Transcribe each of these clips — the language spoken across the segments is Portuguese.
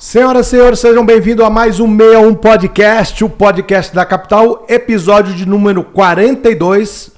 Senhoras e senhores, sejam bem-vindos a mais um 61 Podcast, o podcast da capital, episódio de número 42.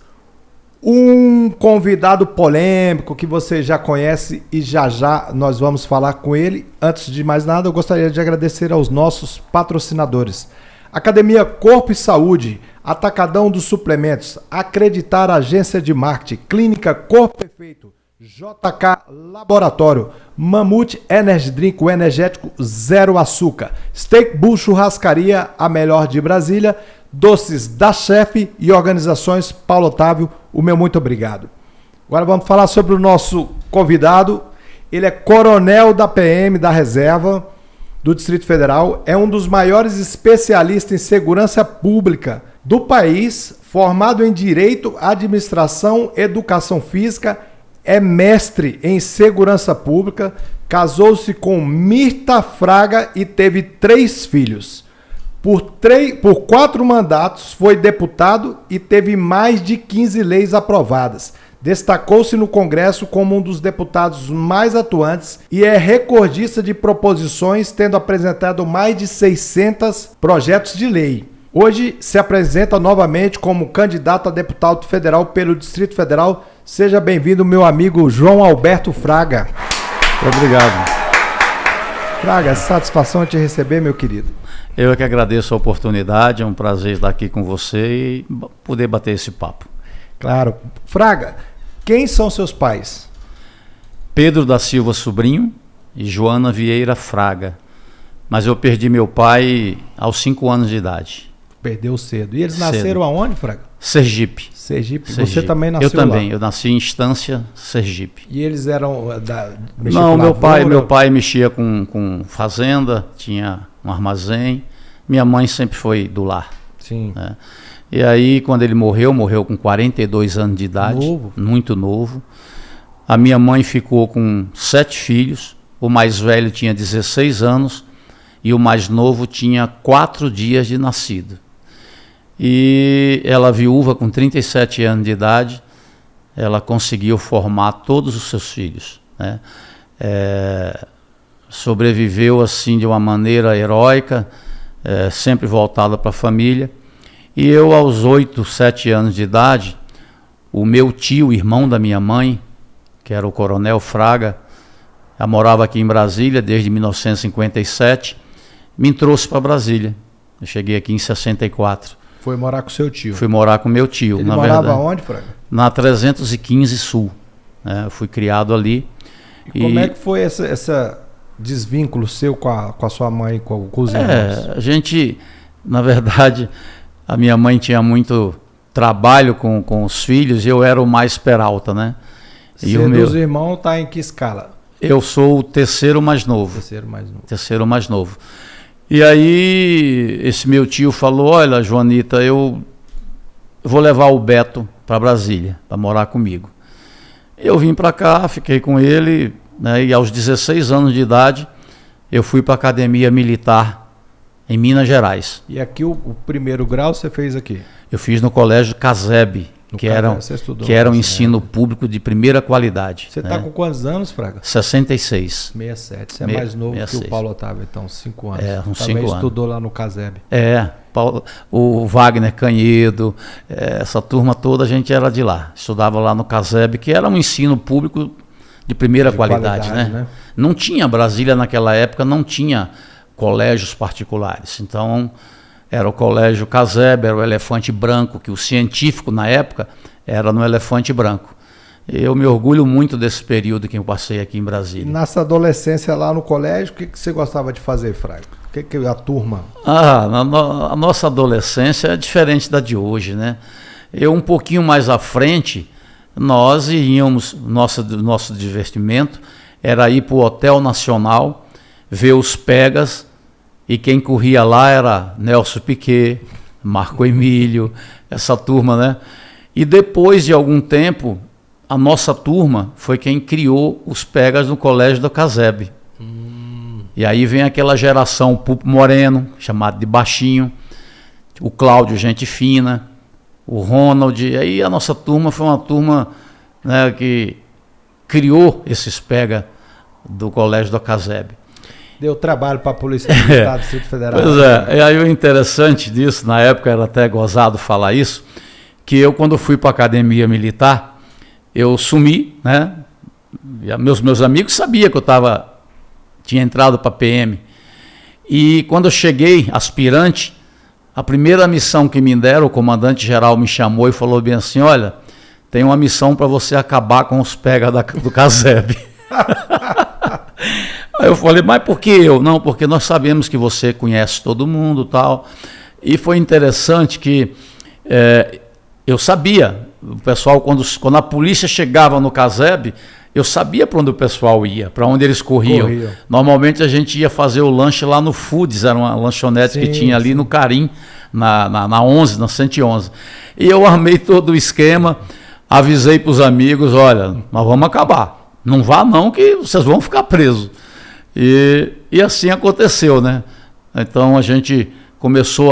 Um convidado polêmico que você já conhece e já nós vamos falar com ele. Antes de mais nada, eu gostaria de agradecer aos nossos patrocinadores. Academia Corpo e Saúde, Atacadão dos Suplementos, Acreditar Agência de Marketing, Clínica Corpo Perfeito, JK Laboratório, Mamute Energy Drink, o energético zero açúcar, Steak Bull Churrascaria, a melhor de Brasília, Doces da Chefe e Organizações Paulo Otávio, o meu muito obrigado. Agora vamos falar sobre o nosso convidado. Ele é coronel da PM da Reserva do Distrito Federal, é um dos maiores especialistas em segurança pública do país, formado em Direito, Administração, Educação Física, é mestre em Segurança Pública, casou-se com Mirta Fraga e teve 3 filhos. Por 4 mandatos foi deputado e teve mais de 15 leis aprovadas. Destacou-se no Congresso como um dos deputados mais atuantes e é recordista de proposições, tendo apresentado mais de 600 projetos de lei. Hoje se apresenta novamente como candidato a deputado federal pelo Distrito Federal. Seja bem-vindo, meu amigo João Alberto Fraga. Muito obrigado. Fraga, satisfação te receber, meu querido. Eu é que agradeço a oportunidade, é um prazer estar aqui com você e poder bater esse papo. Claro. Fraga, quem são seus pais? Pedro da Silva Sobrinho e Joana Vieira Fraga. Mas eu perdi meu pai aos 5 anos de idade. Perdeu cedo. E eles nasceram aonde, Fraga? Sergipe. Sergipe. Você também nasceu lá? Eu também. Eu nasci em Estância, Sergipe. E eles eram Não, meu pai mexia com fazenda, tinha um armazém. Minha mãe sempre foi do lar. Sim. Né? E aí, quando ele morreu com 42 anos de idade. Novo. Muito novo. A minha mãe ficou com 7 filhos. O mais velho tinha 16 anos e o mais novo tinha 4 dias de nascido. E ela, viúva, com 37 anos de idade, ela conseguiu formar todos os seus filhos, né? Sobreviveu assim de uma maneira heróica, sempre voltada para a família. E eu, aos 8, 7 anos de idade, o meu tio, irmão da minha mãe, que era o coronel Fraga, morava aqui em Brasília desde 1957, me trouxe para Brasília. Eu cheguei aqui em 64. Foi morar com seu tio? Fui morar com meu tio. Ele morava onde, Fraga? Na 315 Sul. Né? Eu fui criado ali. E como é que foi esse desvínculo seu com a sua mãe, com os irmãos? A gente, na verdade, a minha mãe tinha muito trabalho com os filhos e eu era o mais peralta, né? Dos irmãos está em que escala? Eu sou o terceiro mais novo. Terceiro mais novo. E aí, esse meu tio falou: olha, Joanita, eu vou levar o Beto para Brasília, para morar comigo. Eu vim para cá, fiquei com ele, né, e aos 16 anos de idade, eu fui para a Academia Militar em Minas Gerais. E aqui o primeiro grau você fez aqui? Eu fiz no Colégio Caseb, que era um ensino público de primeira qualidade. Você está com quantos anos, Fraga? 66. 67. Você é mais novo 66. Que o Paulo Otávio, então, 5 anos. Uns 5 também anos. Estudou lá no Caseb. O Wagner Canhedo, essa turma toda, a gente era de lá. Estudava lá no Caseb, que era um ensino público de primeira qualidade, né? Não tinha, Brasília naquela época não tinha colégios particulares. Então, era o Colégio Caseb, era o Elefante Branco, que o científico na época era no Elefante Branco. Eu me orgulho muito desse período que eu passei aqui em Brasília. E nessa adolescência lá no colégio, o que você gostava de fazer, Fraga? O que a turma... A nossa adolescência é diferente da de hoje, né? Eu, um pouquinho mais à frente, nós íamos, nosso divertimento era ir para o Hotel Nacional, ver os Pegas, e quem corria lá era Nelson Piquet, Marco Emílio, essa turma, né? E depois de algum tempo, a nossa turma foi quem criou os Pegas no Colégio do Caseb. E aí vem aquela geração, o Pupo Moreno, chamado de Baixinho, o Cláudio Gente Fina, o Ronald. E aí a nossa turma foi uma turma, né, que criou esses Pega do Colégio do Caseb. Deu trabalho para a Polícia Militar do Distrito Federal. Pois é, e aí o interessante disso, na época era até gozado falar isso, que eu quando fui para a academia militar, eu sumi, né? E meus amigos sabiam que eu tinha entrado para a PM. E quando eu cheguei, aspirante, a primeira missão que me deram, o comandante-geral me chamou e falou bem assim, olha, tem uma missão para você acabar com os pega do CASEB. Aí eu falei, mas por que eu? Não, porque nós sabemos que você conhece todo mundo e tal. E foi interessante que eu sabia, o pessoal, quando a polícia chegava no CASEB, eu sabia para onde o pessoal ia, para onde eles corriam. Normalmente a gente ia fazer o lanche lá no Foods, era uma lanchonete que tinha ali no Carim, na 11, na 111. E eu armei todo o esquema, avisei para os amigos, olha, nós vamos acabar. Não vá não que vocês vão ficar presos. E assim aconteceu, né? Então a gente começou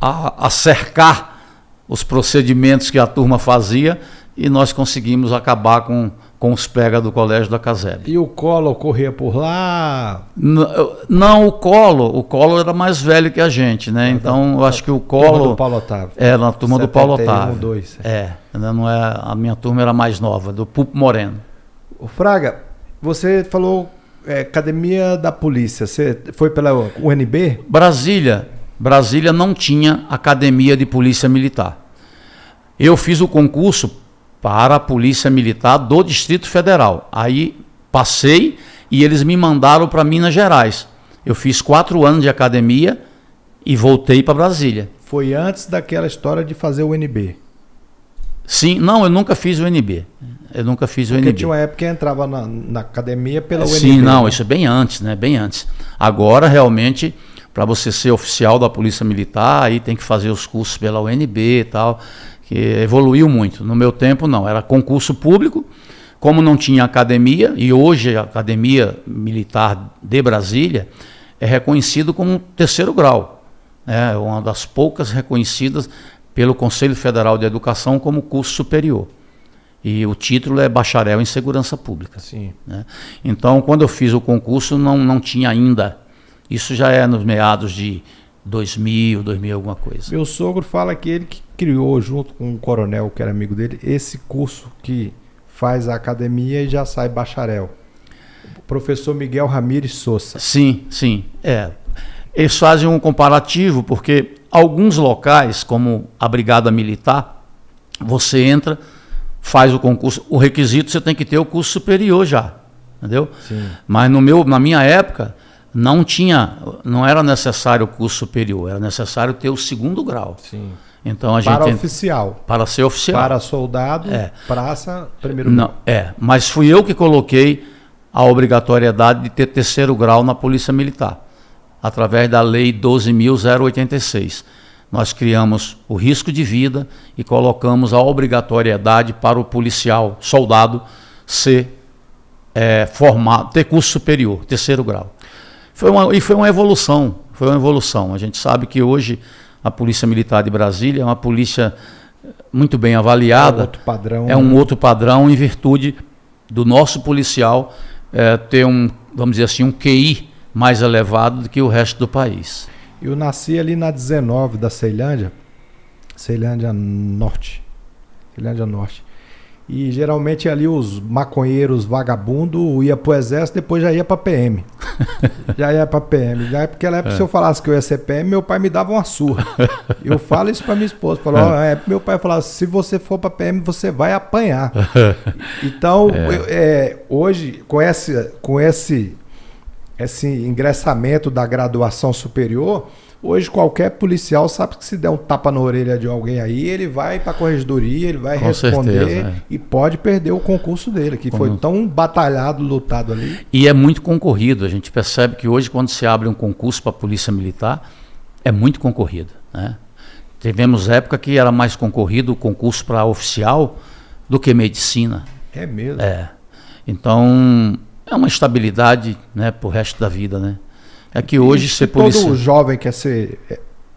a cercar os procedimentos que a turma fazia e nós conseguimos acabar com os pega do colégio da CASEB. E o Collor corria por lá? Não, o Collor era mais velho que a gente, né? Então eu acho que o Collor... Turma do Paulo Otávio. Na turma do Paulo Otávio. 2. Não é, a minha turma era mais nova, do Pupo Moreno. O Fraga, você falou Academia da Polícia, você foi pela UNB? Brasília não tinha Academia de Polícia Militar. Eu fiz o concurso para a Polícia Militar do Distrito Federal. Aí passei e eles me mandaram para Minas Gerais. Eu fiz 4 anos de academia e voltei para Brasília. Foi antes daquela história de fazer o UNB? Sim, não, eu nunca fiz o UNB. Porque tinha uma época que entrava na academia pela UNB. Sim, não, isso é bem antes, né? Bem antes. Agora, realmente, para você ser oficial da Polícia Militar, aí tem que fazer os cursos pela UNB e tal, que evoluiu muito. No meu tempo, não, era concurso público, como não tinha academia, e hoje a Academia Militar de Brasília é reconhecido como 3º grau. É uma das poucas reconhecidas pelo Conselho Federal de Educação como curso superior. E o título é bacharel em segurança pública. Sim. Né? Então, quando eu fiz o concurso, não tinha ainda. Isso já é nos meados de 2000 alguma coisa. Meu sogro fala que ele que criou, junto com um coronel que era amigo dele, esse curso que faz a academia e já sai bacharel. O professor Miguel Ramírez Souza. Sim. Eles fazem um comparativo, porque alguns locais, como a Brigada Militar, você entra, faz o concurso, o requisito você tem que ter o curso superior já, entendeu? Sim. Mas na minha época, não era necessário o curso superior, era necessário ter o 2º grau. Sim. Então oficial. Para ser oficial. Para soldado, praça, 1º grau. Mas fui eu que coloquei a obrigatoriedade de ter 3º grau na Polícia Militar, através da Lei 12.086. Nós criamos o risco de vida e colocamos a obrigatoriedade para o policial, soldado, ser formado, ter curso superior, 3º grau. Foi uma evolução. A gente sabe que hoje a Polícia Militar de Brasília é uma polícia muito bem avaliada. É um outro padrão em virtude do nosso policial ter vamos dizer assim, um QI mais elevado do que o resto do país. Eu nasci ali na 19 da Ceilândia Norte. E geralmente ali os maconheiros vagabundos iam pro exército, depois já ia pra PM. Já porque ela se eu falasse que eu ia ser PM, meu pai me dava uma surra. Eu falo isso pra minha esposa. Meu pai falava, se você for pra PM, você vai apanhar. Então, hoje, com esse ingressamento da graduação superior, hoje qualquer policial sabe que se der um tapa na orelha de alguém aí, ele vai para a corregedoria, ele vai responder e pode perder o concurso dele, que foi tão batalhado, lutado ali. E é muito concorrido, a gente percebe que hoje quando se abre um concurso para a Polícia Militar, é muito concorrido, né? Tivemos época que era mais concorrido o concurso para oficial do que medicina. É mesmo? Então, é uma estabilidade, né, pro resto da vida, né? É que hoje ser polícia... Todo jovem quer ser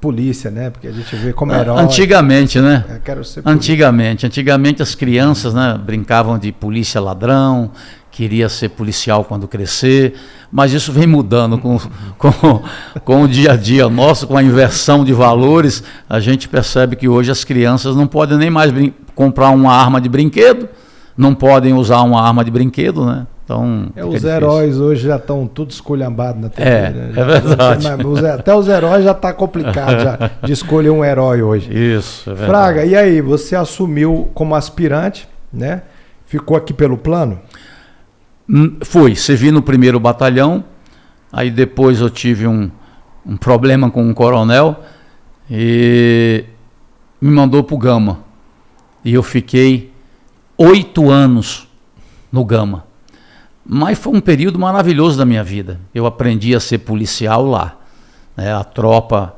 polícia, né? Porque a gente vê como herói. Antigamente, né? Quero ser polícia. Antigamente as crianças, né, brincavam de polícia ladrão, queria ser policial quando crescer, mas isso vem mudando com o dia a dia nosso, com a inversão de valores. A gente percebe que hoje as crianças não podem nem mais comprar uma arma de brinquedo, não podem usar uma arma de brinquedo, né? Então, os heróis hoje já estão tudo esculhambados na TV. Né? É verdade. Até os heróis já está complicado já, de escolher um herói hoje. Isso, é verdade. Fraga, e aí, você assumiu como aspirante, né? Ficou aqui pelo plano? Fui, servi no 1º Batalhão, aí depois eu tive um problema com um coronel e me mandou para o Gama. E eu fiquei 8 anos no Gama. Mas foi um período maravilhoso da minha vida. Eu aprendi a ser policial lá, né? A tropa,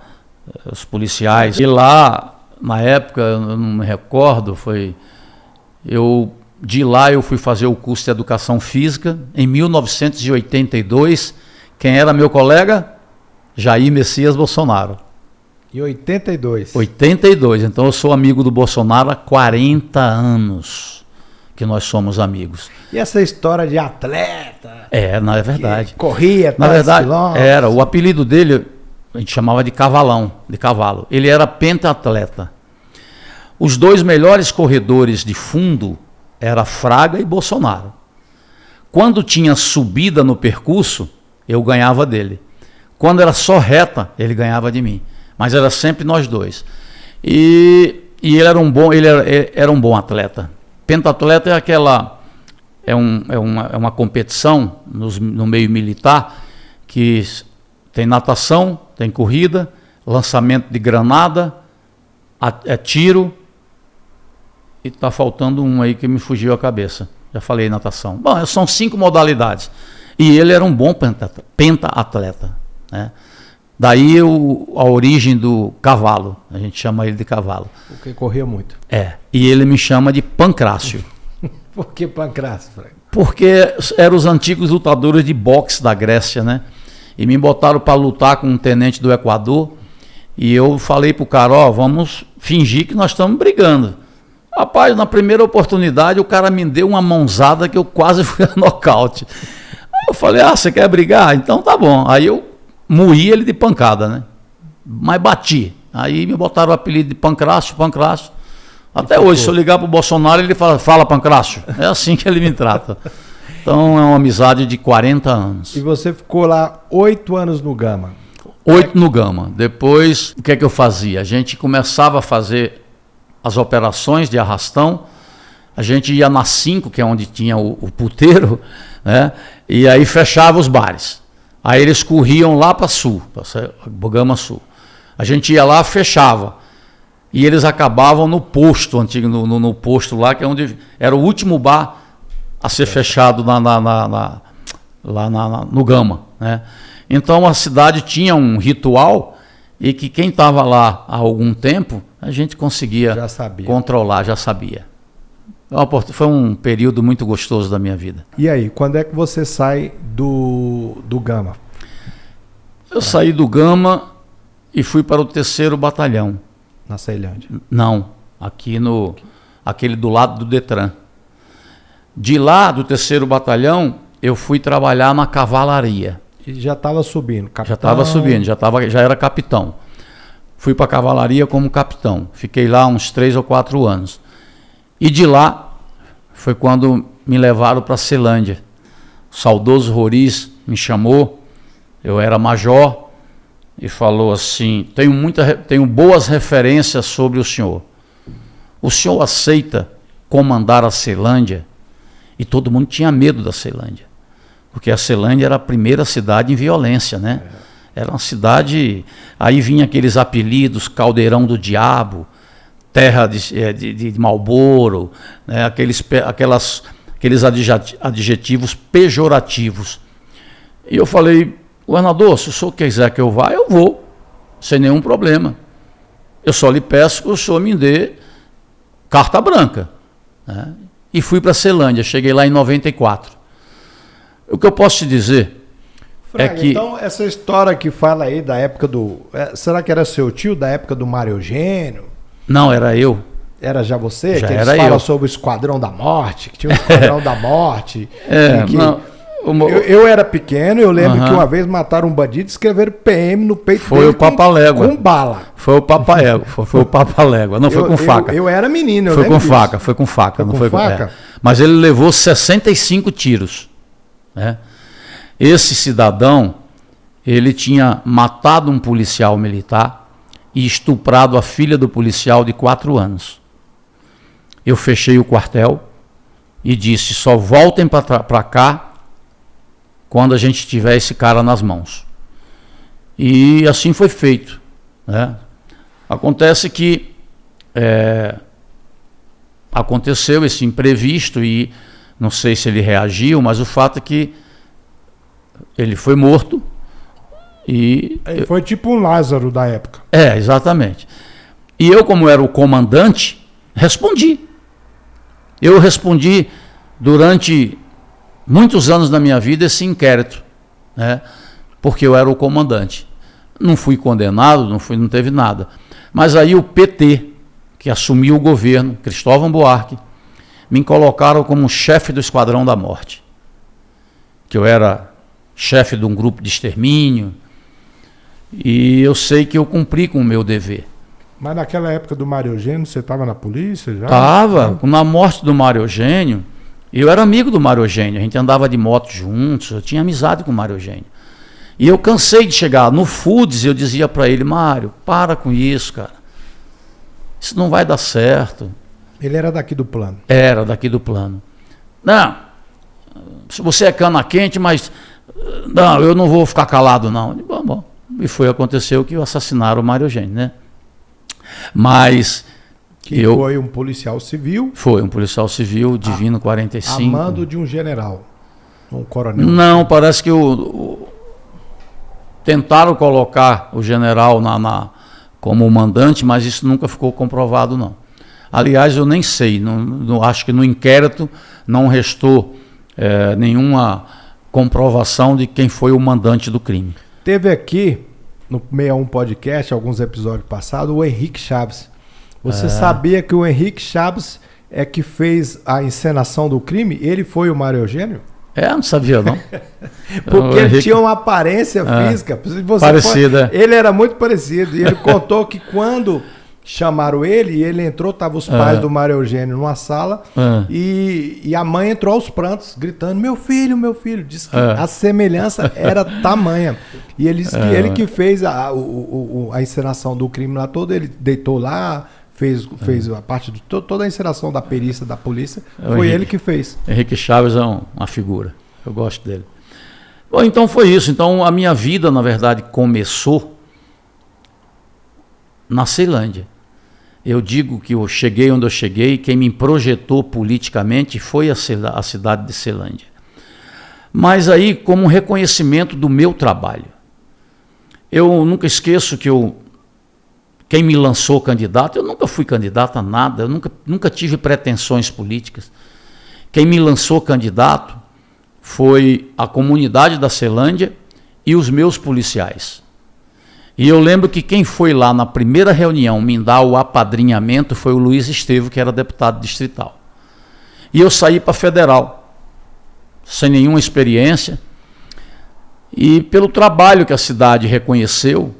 os policiais. E lá, na época, eu não me recordo, de lá eu fui fazer o curso de Educação Física. Em 1982, quem era meu colega? Jair Messias Bolsonaro. Em 82? 82, então eu sou amigo do Bolsonaro há 40 anos. Que nós somos amigos. E essa história de atleta? Não é verdade. Corria, na verdade, era. O apelido dele, a gente chamava de cavalão, de cavalo. Ele era pentatleta. Os 2 melhores corredores de fundo era Fraga e Bolsonaro. Quando tinha subida no percurso, eu ganhava dele. Quando era só reta, ele ganhava de mim. Mas era sempre nós 2. E ele era um bom atleta. Pentatleta é uma competição no meio militar que tem natação, tem corrida, lançamento de granada, tiro, e está faltando um aí que me fugiu a cabeça. Já falei natação. Bom, são 5 modalidades. E ele era um bom penta-atleta, né? Daí a origem do cavalo, a gente chama ele de cavalo. Porque corria muito. E ele me chama de Pancrácio. Por que Pancrácio, Frank? Porque eram os antigos lutadores de boxe da Grécia, né? E me botaram para lutar com um tenente do Equador, e eu falei pro cara, vamos fingir que nós estamos brigando. Rapaz, na primeira oportunidade o cara me deu uma mãozada que eu quase fui a nocaute. Aí eu falei, você quer brigar? Então tá bom. Aí eu moí ele de pancada, né? Mas bati. Aí me botaram o apelido de Pancrácio. Até hoje, se eu ligar pro Bolsonaro, ele fala Pancrácio. É assim que ele me trata. Então é uma amizade de 40 anos. E você ficou lá 8 anos no Gama? 8 no Gama. Depois, o que é que eu fazia? A gente começava a fazer as operações de arrastão. A gente ia na 5, que é onde tinha o puteiro, né? E aí fechava os bares. Aí eles corriam lá para Sul, para Gama Sul. A gente ia lá, fechava. E eles acabavam no posto, antigo, no posto lá, que é onde era o último bar a ser fechado lá no Gama, né? Então a cidade tinha um ritual e que quem estava lá há algum tempo, a gente conseguia controlar, já sabia. Foi um período muito gostoso da minha vida. E aí, quando é que você sai do Gama? Eu saí do Gama e fui para o 3º Batalhão. Na Ceilândia? Não, aquele do lado do Detran. De lá, do 3º Batalhão, eu fui trabalhar na cavalaria. E já estava subindo, capitão? Já estava subindo, já era capitão. Fui para a cavalaria como capitão. Fiquei lá uns 3 ou 4 anos. E de lá foi quando me levaram para Ceilândia. O saudoso Roriz me chamou, eu era major, e falou assim, tenho boas referências sobre o senhor. O senhor aceita comandar a Ceilândia? E todo mundo tinha medo da Ceilândia, porque a Ceilândia era a primeira cidade em violência, né? Era uma cidade, aí vinha aqueles apelidos, Caldeirão do Diabo, terra de Marlboro, né? Aqueles adjetivos pejorativos. E eu falei, governador, se o senhor quiser que eu vá, eu vou, sem nenhum problema. Eu só lhe peço que o senhor me dê carta branca, né? E fui para Ceilândia, cheguei lá em 94. O que eu posso te dizer Fraga, é que... Então, essa história que fala aí da época do... será que era seu tio, da época do Mário Eugênio? Não, era eu. Era já você? Já que era eles falam eu. sobre o Esquadrão da Morte, que tinha o Esquadrão da Morte. Eu era pequeno, eu lembro que uma vez mataram um bandido e escreveram PM no peito foi dele o Papalégua. Com bala. Foi o Papalégua, foi o Papalégua, não foi com faca. Eu era menino, eu foi lembro com faca, foi com faca. Foi não com foi faca? Mas ele levou 65 tiros. Né? Esse cidadão, ele tinha matado um policial militar e estuprado a filha do policial de 4 anos. Eu fechei o quartel e disse, só voltem para cá quando a gente tiver esse cara nas mãos. E assim foi feito. Né? Acontece que aconteceu esse imprevisto e não sei se ele reagiu, mas o fato é que ele foi morto. Ele foi tipo um Lázaro da época. Exatamente. E eu, como era o comandante, respondi. Eu respondi durante muitos anos da minha vida esse inquérito, né? Porque eu era o comandante. Não fui condenado, não teve nada. Mas aí o PT, que assumiu o governo, Cristóvão Buarque, me colocaram como chefe do Esquadrão da Morte. Que eu era chefe de um grupo de extermínio, e eu sei que eu cumpri com o meu dever. Mas naquela época do Mário Eugênio, você estava na polícia já? Estava. Na morte do Mário Eugênio, eu era amigo do Mário Eugênio, a gente andava de moto juntos, eu tinha amizade com o Mário Eugênio. E eu cansei de chegar no Foods, eu dizia para ele, Mário, para com isso, cara. Isso não vai dar certo. Ele era daqui do plano? Era daqui do plano. Não, se você é cana quente, mas não, eu não vou ficar calado não. Bom. E aconteceu que assassinaram o Mário Eugênio, né? Mas foi um policial civil? Foi um policial civil, Divino 45. A mando de um general, um coronel? Não, parece que tentaram colocar o general como mandante, mas isso nunca ficou comprovado, não. Aliás, eu nem sei, acho que no inquérito não restou nenhuma comprovação de quem foi o mandante do crime. Teve aqui, no 61 Podcast, alguns episódios passados, o Henrique Chaves. Você sabia que o Henrique Chaves é que fez a encenação do crime? Ele foi o Mário Eugênio? Não sabia não. Porque ele tinha uma aparência física. Parecida. Ele era muito parecido. E ele contou que quando chamaram ele, e ele entrou, estavam os pais do Mário Eugênio numa sala, e a mãe entrou aos prantos, gritando, meu filho. Disse que a semelhança era tamanha. E ele disse que ele que fez a encenação do crime lá todo, ele deitou lá, fez a parte de toda a encenação da perícia da polícia, foi ele que fez. Henrique Chaves é uma figura, eu gosto dele. Bom, então foi isso. Então a minha vida, na verdade, começou na Ceilândia. Eu digo que eu cheguei onde eu cheguei, quem me projetou politicamente foi a cidade de Ceilândia. Mas aí, como um reconhecimento do meu trabalho. Eu nunca esqueço que quem me lançou candidato, eu nunca fui candidato a nada, eu nunca tive pretensões políticas. Quem me lançou candidato foi a comunidade da Ceilândia e os meus policiais. E eu lembro que quem foi lá na primeira reunião me dar o apadrinhamento foi o Luiz Estevo, que era deputado distrital. E eu saí para federal, sem nenhuma experiência, e pelo trabalho que a cidade reconheceu,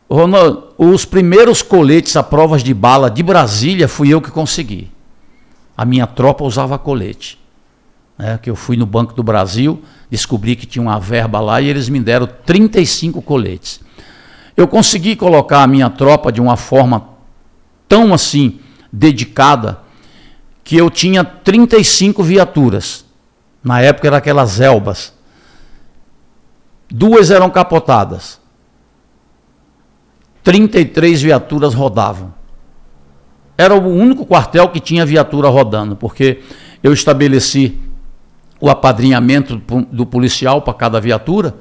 Ronaldo, os primeiros coletes à prova de bala de Brasília fui eu que consegui. A minha tropa usava colete. Que eu fui no Banco do Brasil, descobri que tinha uma verba lá e eles me deram 35 coletes. Eu consegui colocar a minha tropa de uma forma tão assim dedicada que eu tinha 35 viaturas. Na época eram aquelas Elbas. 2 eram capotadas. 33 viaturas rodavam. Era o único quartel que tinha viatura rodando, porque eu estabeleci o apadrinhamento do policial para cada viatura,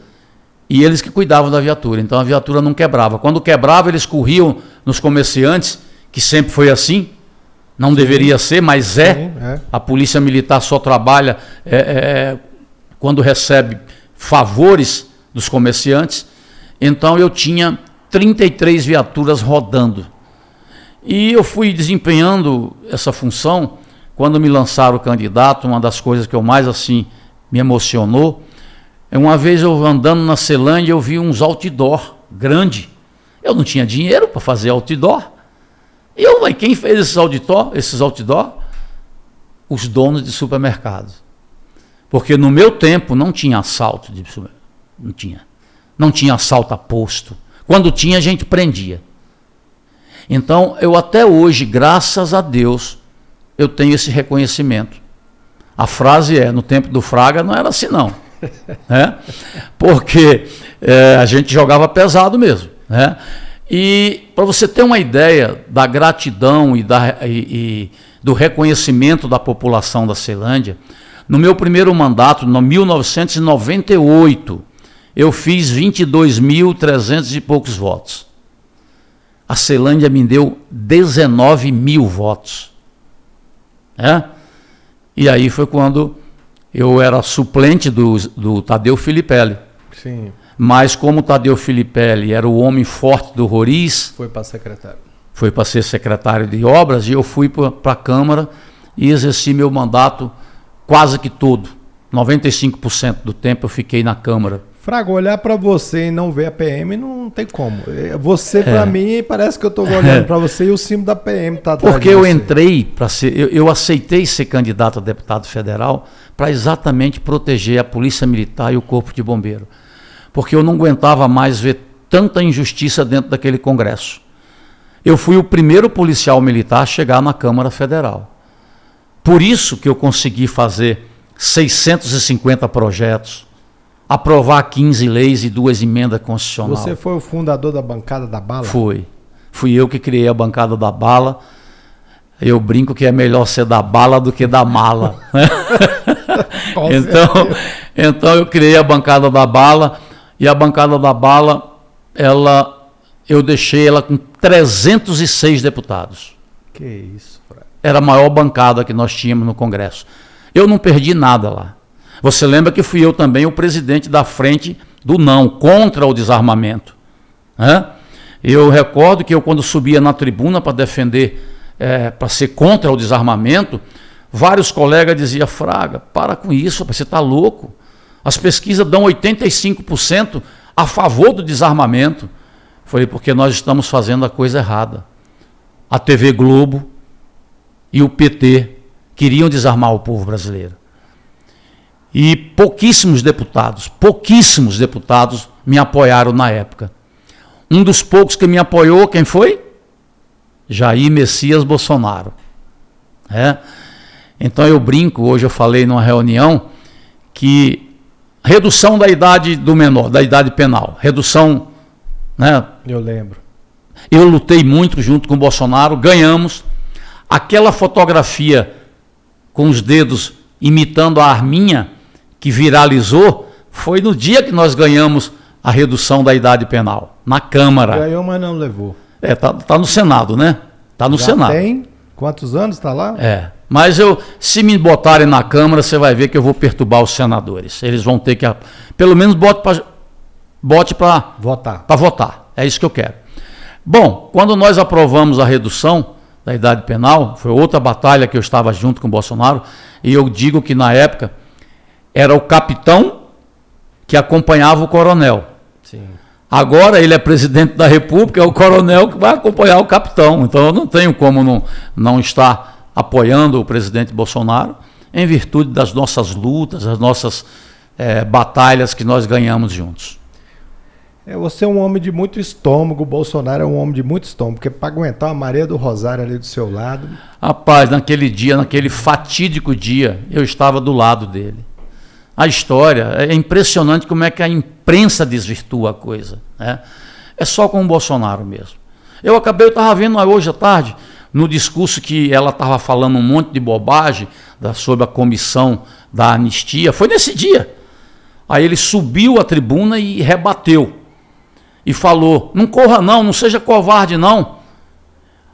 e eles que cuidavam da viatura, então a viatura não quebrava. Quando quebrava, eles corriam nos comerciantes, que sempre foi assim, não deveria ser, mas A polícia militar só trabalha quando recebe favores dos comerciantes. Então eu tinha 33 viaturas rodando. E eu fui desempenhando essa função. Quando me lançaram candidato, uma das coisas que eu mais assim me emocionou, uma vez eu andando na Ceilândia, eu vi uns outdoor grande. Eu não tinha dinheiro para fazer outdoor. Mas quem fez esses outdoor? Os donos de supermercados. Porque no meu tempo não tinha assalto de supermercado. Não tinha assalto a posto. Quando tinha, a gente prendia. Então, eu até hoje, graças a Deus, eu tenho esse reconhecimento. A frase no tempo do Fraga não era assim não. Né? Porque a gente jogava pesado mesmo. Né? E para você ter uma ideia da gratidão e do reconhecimento da população da Ceilândia, no meu primeiro mandato, em 1998, eu fiz 22.300 e poucos votos. A Ceilândia me deu 19 mil votos. E aí foi quando eu era suplente do Tadeu Filipelli. Sim. Mas como o Tadeu Filipelli era o homem forte do Roriz, foi para secretário. Foi para ser secretário de obras, e eu fui para a Câmara e exerci meu mandato quase que todo. 95% do tempo eu fiquei na Câmara. Fraga, olhar para você e não ver a PM não tem como. Você, para mim, parece que eu estou olhando para você e o símbolo da PM está atrás. Porque eu entrei para ser, eu aceitei ser candidato a deputado federal para exatamente proteger a Polícia Militar e o Corpo de Bombeiro. Porque eu não aguentava mais ver tanta injustiça dentro daquele Congresso. Eu fui o primeiro policial militar a chegar na Câmara Federal. Por isso que eu consegui fazer 650 projetos, aprovar 15 leis e 2 emendas constitucionais. Você foi o fundador da bancada da bala? Fui eu que criei a bancada da bala. Eu brinco que é melhor ser da bala do que da mala. Então eu criei a bancada da bala, e a bancada da bala, eu deixei ela com 306 deputados. Que isso, Fraga. Era a maior bancada que nós tínhamos no Congresso. Eu não perdi nada lá. Você lembra que fui eu também o presidente da frente do não, contra o desarmamento. Eu recordo que eu, quando subia na tribuna para defender, para ser contra o desarmamento, vários colegas diziam: Fraga, para com isso, você está louco. As pesquisas dão 85% a favor do desarmamento. Falei, porque nós estamos fazendo a coisa errada. A TV Globo e o PT queriam desarmar o povo brasileiro. E pouquíssimos deputados me apoiaram na época. Um dos poucos que me apoiou, quem foi? Jair Messias Bolsonaro. Então eu brinco, hoje eu falei numa reunião, que redução da idade do menor, da idade penal, redução, né? Eu lembro. Eu lutei muito junto com o Bolsonaro, ganhamos. Aquela fotografia com os dedos imitando a arminha, que viralizou, foi no dia que nós ganhamos a redução da idade penal, na Câmara. Ganhou, mas não levou. Tá no Senado, né? Tá no Senado. Tem? Quantos anos está lá? Mas se me botarem na Câmara, você vai ver que eu vou perturbar os senadores. Eles vão ter que, pelo menos, bote para votar. É isso que eu quero. Bom, quando nós aprovamos a redução da idade penal, foi outra batalha que eu estava junto com o Bolsonaro, e eu digo que na época era o capitão que acompanhava o coronel. Sim. Agora ele é presidente da República, é o coronel que vai acompanhar o capitão. Então eu não tenho como não estar apoiando o presidente Bolsonaro, em virtude das nossas lutas, das nossas batalhas que nós ganhamos juntos. Você é um homem de muito estômago, o Bolsonaro é um homem de muito estômago, porque para aguentar a Maria do Rosário ali do seu lado... Rapaz, naquele fatídico dia, eu estava do lado dele. A história, é impressionante como é que a imprensa desvirtua a coisa. Né? É só com o Bolsonaro mesmo. Eu estava vendo hoje à tarde, no discurso que ela estava falando um monte de bobagem sobre a comissão da anistia, foi nesse dia. Aí ele subiu à tribuna e rebateu. E falou: não corra não seja covarde não.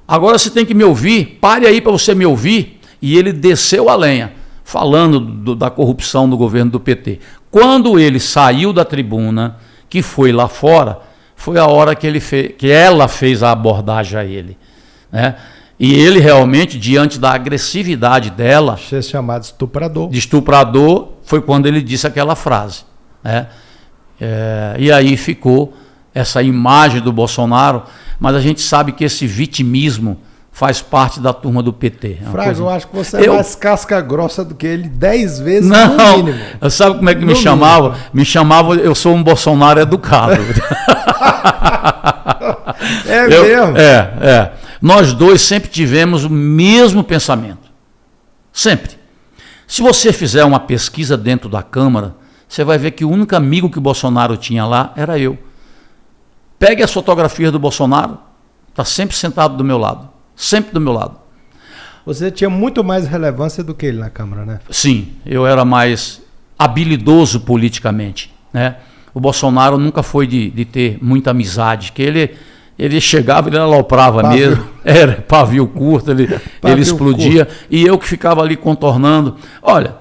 Agora você tem que me ouvir, pare aí para você me ouvir. E ele desceu a lenha, falando da corrupção do governo do PT. Quando ele saiu da tribuna, que foi lá fora, foi a hora que ela fez a abordagem a ele. né? E ele realmente, diante da agressividade dela, Ser chamado de estuprador, foi quando ele disse aquela frase, né? E aí ficou essa imagem do Bolsonaro, mas a gente sabe que esse vitimismo faz parte da turma do PT. Fraga, eu acho que você é mais casca grossa do que ele 10 vezes no mínimo. Não, sabe como é que me chamava? Mínimo. Me chamava, eu sou um Bolsonaro educado. Mesmo? Nós dois sempre tivemos o mesmo pensamento. Sempre. Se você fizer uma pesquisa dentro da Câmara, você vai ver que o único amigo que o Bolsonaro tinha lá era eu. Pegue as fotografias do Bolsonaro, está sempre sentado do meu lado. Sempre do meu lado. Você tinha muito mais relevância do que ele na Câmara, né? Sim, eu era mais habilidoso politicamente, né? O Bolsonaro nunca foi de ter muita amizade, que ele chegava, ele aloprava mesmo, era pavio curto, ele explodia, curto. E eu que ficava ali contornando. Olha,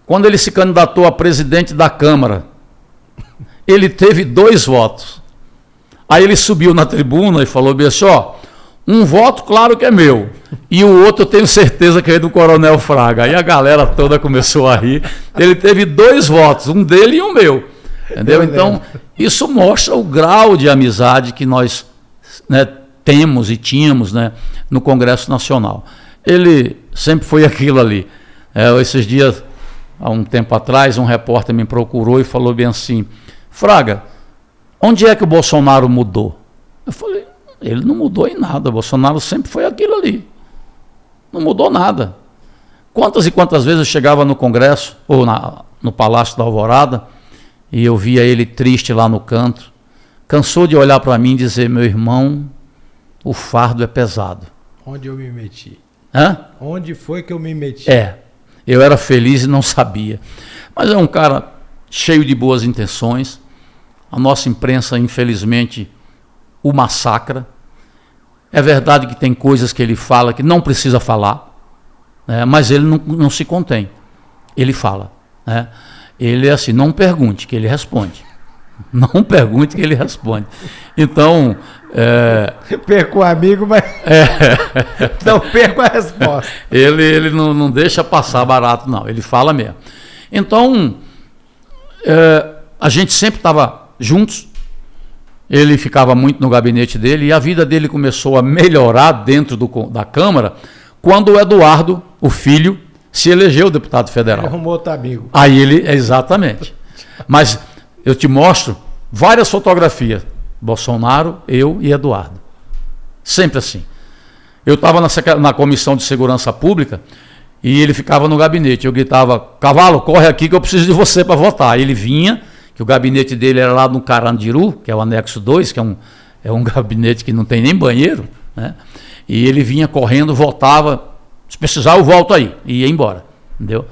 quando ele se candidatou a presidente da Câmara, ele teve 2 votos. Aí ele subiu na tribuna e falou bem assim, um voto, claro que é meu. E o outro eu tenho certeza que é do Coronel Fraga. Aí a galera toda começou a rir. Ele teve 2 votos, um dele e um meu. Entendeu? Então, isso mostra o grau de amizade que nós, né, temos e tínhamos, né, no Congresso Nacional. Ele sempre foi aquilo ali. Esses dias, há um tempo atrás, um repórter me procurou e falou bem assim, Fraga, onde é que o Bolsonaro mudou? Eu falei, ele não mudou em nada, o Bolsonaro sempre foi aquilo ali. Não mudou nada. Quantas e quantas vezes eu chegava no Congresso, ou no Palácio da Alvorada, e eu via ele triste lá no canto, cansou de olhar para mim e dizer, meu irmão, o fardo é pesado. Onde eu me meti? Hã? Onde foi que eu me meti? Eu era feliz e não sabia. Mas é um cara cheio de boas intenções. A nossa imprensa, infelizmente, o massacra. É verdade que tem coisas que ele fala que não precisa falar, né? Mas ele não se contém. Ele fala, né? Ele é assim, não pergunte, que ele responde. Não pergunte, que ele responde. Então... Perco o amigo, mas não perco a resposta. Ele não deixa passar barato, não. Ele fala mesmo. Então, a gente sempre estava juntos. Ele ficava muito no gabinete dele e a vida dele começou a melhorar dentro da Câmara quando o Eduardo, o filho, se elegeu deputado federal. Ele arrumou outro amigo. Aí exatamente. Mas eu te mostro várias fotografias. Bolsonaro, eu e Eduardo. Sempre assim. Eu estava na Comissão de Segurança Pública e ele ficava no gabinete. Eu gritava, Cavalo, corre aqui que eu preciso de você para votar. Aí ele vinha, que o gabinete dele era lá no Carandiru, que é o anexo 2, que é um gabinete que não tem nem banheiro, né? E ele vinha correndo, votava, se precisar eu volto aí, e ia embora, entendeu?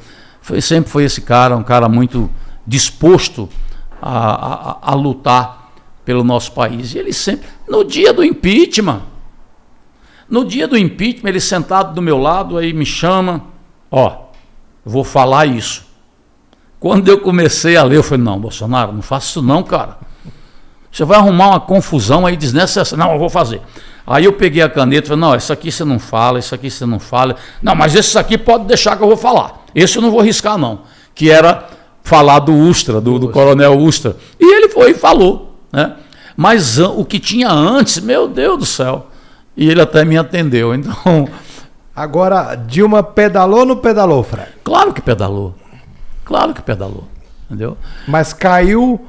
Sempre foi esse cara, um cara muito disposto a lutar pelo nosso país. E ele sempre, no dia do impeachment, ele sentado do meu lado, aí me chama, vou falar isso. Quando eu comecei a ler, eu falei, não, Bolsonaro, não faça isso não, cara. Você vai arrumar uma confusão aí desnecessária. Não, eu vou fazer. Aí eu peguei a caneta e falei, não, isso aqui você não fala, isso aqui você não fala. Não, mas esse aqui pode deixar que eu vou falar. Esse eu não vou riscar, não. Que era falar do Ustra, do coronel Ustra. E ele foi e falou, né? Mas o que tinha antes, meu Deus do céu. E ele até me atendeu, então... Agora, Dilma pedalou ou não pedalou, Fred? Claro que pedalou. Claro que pedalou, entendeu? Mas caiu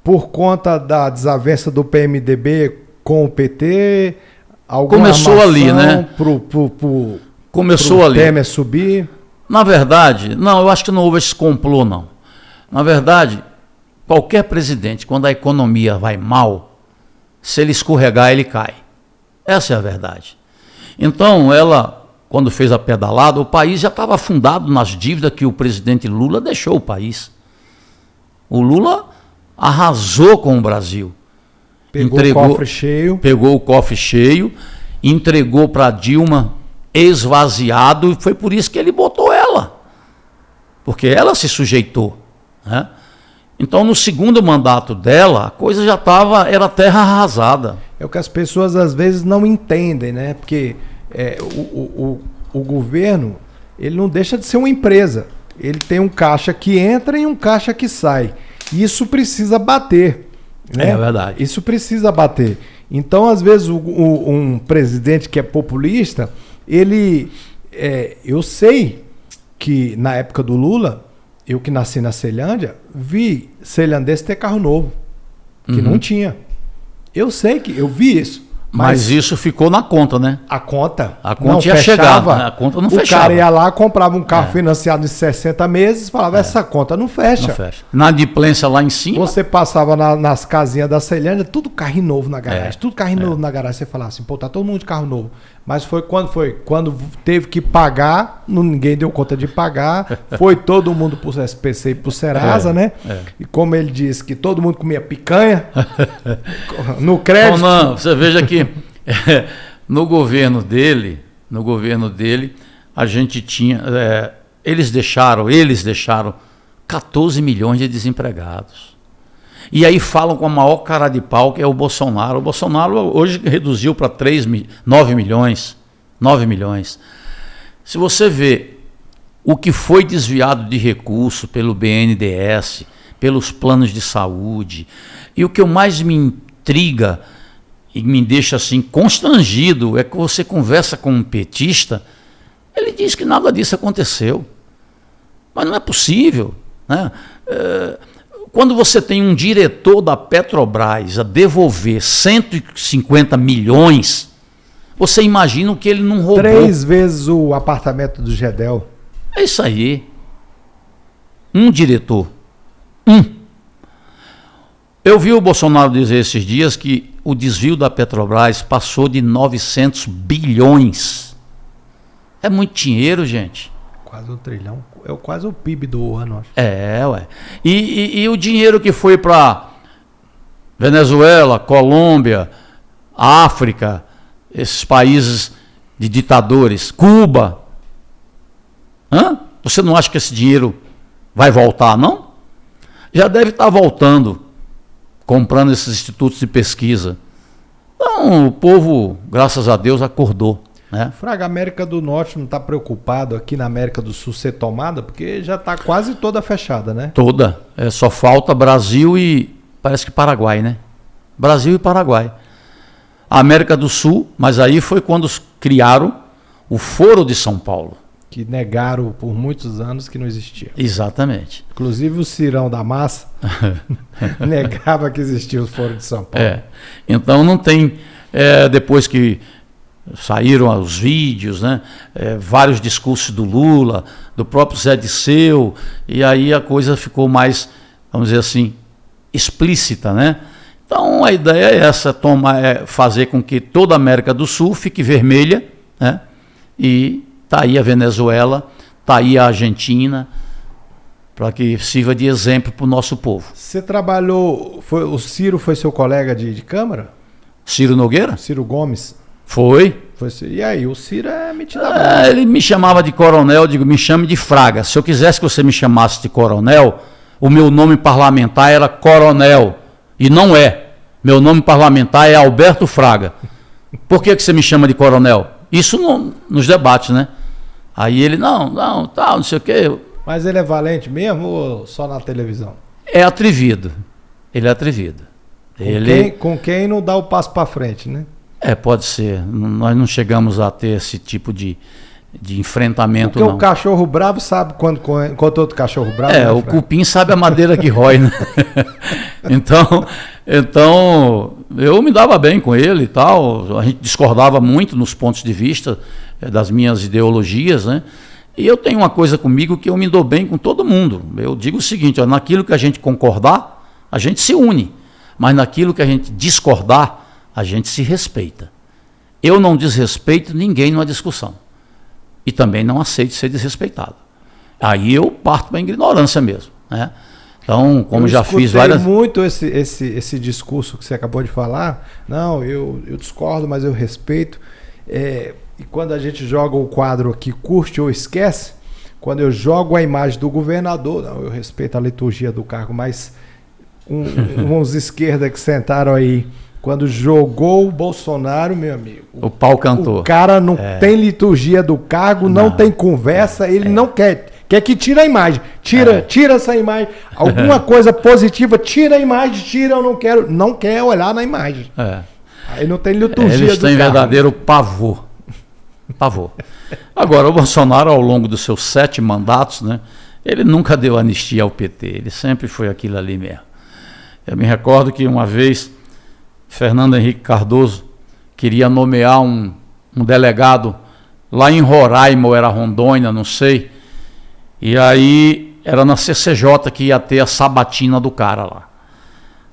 por conta da desavença do PMDB com o PT? Começou ali, né? Começou ali. Temer subir? Na verdade, não, eu acho que não houve esse complô, não. Na verdade, qualquer presidente, quando a economia vai mal, se ele escorregar, ele cai. Essa é a verdade. Então, ela, quando fez a pedalada, o país já estava afundado nas dívidas que o presidente Lula deixou o país. O Lula arrasou com o Brasil. Pegou o cofre cheio. Pegou o cofre cheio, entregou para Dilma esvaziado, e foi por isso que ele botou ela. Porque ela se sujeitou, né? Então, no segundo mandato dela, a coisa já era terra arrasada. É o que as pessoas às vezes não entendem, né? Porque o governo, ele não deixa de ser uma empresa. Ele tem um caixa que entra e um caixa que sai. Isso precisa bater, né? É verdade. Isso precisa bater. Então, às vezes, um presidente que é populista, ele... eu sei que na época do Lula, eu que nasci na Ceilândia, vi ceilândense ter carro novo, que não tinha. Eu sei que eu vi isso. Mas isso ficou na conta, né? A conta não ia chegar, a conta não fechava. O cara ia lá, comprava um carro financiado em 60 meses, falava, essa conta não fecha. Não fecha. Na adimplência lá em cima... Você passava nas casinhas da Ceilândia, tudo carro novo na garagem, tudo carro novo na garagem. Você falava assim, pô, tá todo mundo de carro novo. Mas foi? Quando teve que pagar, ninguém deu conta de pagar, foi todo mundo pro SPC e pro Serasa, né? E como ele disse que todo mundo comia picanha, no crédito... Não, você veja que no governo dele, a gente tinha... eles deixaram 14 milhões de desempregados. E aí falam com a maior cara de pau, que é o Bolsonaro. O Bolsonaro hoje reduziu para 9 milhões. 9 milhões. Se você vê o que foi desviado de recurso pelo BNDES, pelos planos de saúde, e o que mais me intriga e me deixa assim constrangido é que você conversa com um petista, ele diz que nada disso aconteceu. Mas não é possível, né? Quando você tem um diretor da Petrobras a devolver 150 milhões, você imagina o que ele não roubou. 3 vezes o apartamento do Gedel. É isso aí. Um diretor. Eu vi o Bolsonaro dizer esses dias que o desvio da Petrobras passou de 900 bilhões. É muito dinheiro, gente. Quase 1 trilhão. É quase o PIB do ano, acho. Ué. E o dinheiro que foi para Venezuela, Colômbia, África, esses países de ditadores, Cuba. Você não acha que esse dinheiro vai voltar, não? Já deve estar voltando, comprando esses institutos de pesquisa. Então, o povo, graças a Deus, acordou. Né? Fraga, a América do Norte não está preocupado aqui na América do Sul ser tomada, porque já está quase toda fechada, né? Toda. Só falta Brasil e parece que Paraguai, né? Brasil e Paraguai. A América do Sul, mas aí foi quando criaram o Foro de São Paulo. Que negaram por muitos anos que não existia. Exatamente. Inclusive o Cirão da Massa negava que existia o Foro de São Paulo. Então não tem, depois que saíram os vídeos, né? Vários discursos do Lula, do próprio Zé Disseu, e aí a coisa ficou mais, vamos dizer assim, explícita, né? Então a ideia é essa, fazer com que toda a América do Sul fique vermelha, né? E está aí a Venezuela, está aí a Argentina, para que sirva de exemplo para o nosso povo. Você trabalhou, o Ciro foi seu colega de Câmara? Ciro Nogueira? Ciro Gomes. Foi. E aí, o Ciro é metidamente. Ele me chamava de coronel, eu digo, me chame de Fraga. Se eu quisesse que você me chamasse de coronel, o meu nome parlamentar era coronel. E não é. Meu nome parlamentar é Alberto Fraga. Por que você me chama de coronel? Isso nos debates, né? Aí ele, não sei o quê. Mas ele é valente mesmo ou só na televisão? É atrevido. Ele é atrevido. Com quem não dá o passo para frente, né? Pode ser. Nós não chegamos a ter esse tipo de enfrentamento, porque não. O cachorro bravo sabe quando outro cachorro bravo. Né, o cupim sabe a madeira que rói, né? Então, eu me dava bem com ele e tal. A gente discordava muito nos pontos de vista das minhas ideologias, né? E eu tenho uma coisa comigo que eu me dou bem com todo mundo. Eu digo o seguinte, naquilo que a gente concordar, a gente se une. Mas naquilo que a gente discordar, a gente se respeita. Eu não desrespeito ninguém numa discussão. E também não aceito ser desrespeitado. Aí eu parto para a ignorância mesmo, né? Então, como eu já fiz várias... muito esse discurso que você acabou de falar. Não, eu discordo, mas eu respeito. E quando a gente joga o quadro aqui, curte ou esquece, quando eu jogo a imagem do governador, não, eu respeito a liturgia do cargo, mas uns esquerda que sentaram aí Quando jogou o Bolsonaro, meu amigo. O pau cantou. O cara não tem liturgia do cargo, não tem conversa, ele não quer. Quer que tire a imagem. Tira essa imagem. Alguma coisa positiva, tira a imagem, eu não quero. Não quer olhar na imagem. Aí não tem liturgia Eles do têm cargo. verdadeiro pavor. Pavor. Agora, o Bolsonaro, ao longo dos seus 7 mandatos, né, ele nunca deu anistia ao PT. Ele sempre foi aquilo ali mesmo. Eu me recordo que uma vez Fernando Henrique Cardoso queria nomear um delegado lá em Roraima, ou era Rondônia, não sei. E aí era na CCJ que ia ter a sabatina do cara lá.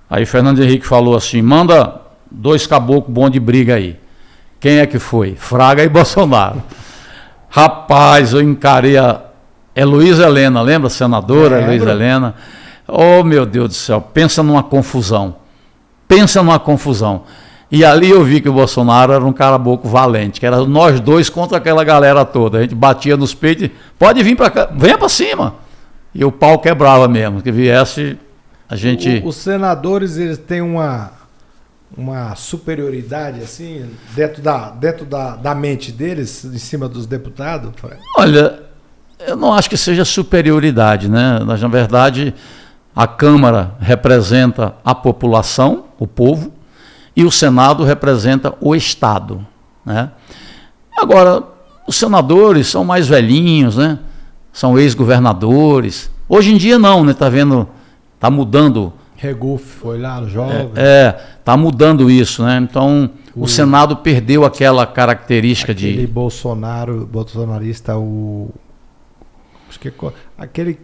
Aí Fernando Henrique falou assim: manda 2 caboclos bons de briga aí. Quem é que foi? Fraga e Bolsonaro. Rapaz, eu encarei a Heloísa Helena, lembra? Senadora Heloísa Helena. Oh, meu Deus do céu, pensa numa confusão. Pensa numa confusão. E ali eu vi que o Bolsonaro era um caboclo valente, que era nós dois contra aquela galera toda. A gente batia nos peitos, pode vir para cá, venha para cima. E o pau quebrava mesmo, que viesse a gente... Os senadores, eles têm uma superioridade, assim, dentro da mente deles, em cima dos deputados? Olha, eu não acho que seja superioridade, né? Mas, na verdade, a Câmara representa a população, o povo, e o Senado representa o Estado, né? Agora, os senadores são mais velhinhos, né? São ex-governadores. Hoje em dia não, né? Tá vendo, tá mudando. Regufe foi lá, jovem. Tá mudando isso, né? Então, o Senado perdeu aquela característica aquele bolsonarista, acho que aquele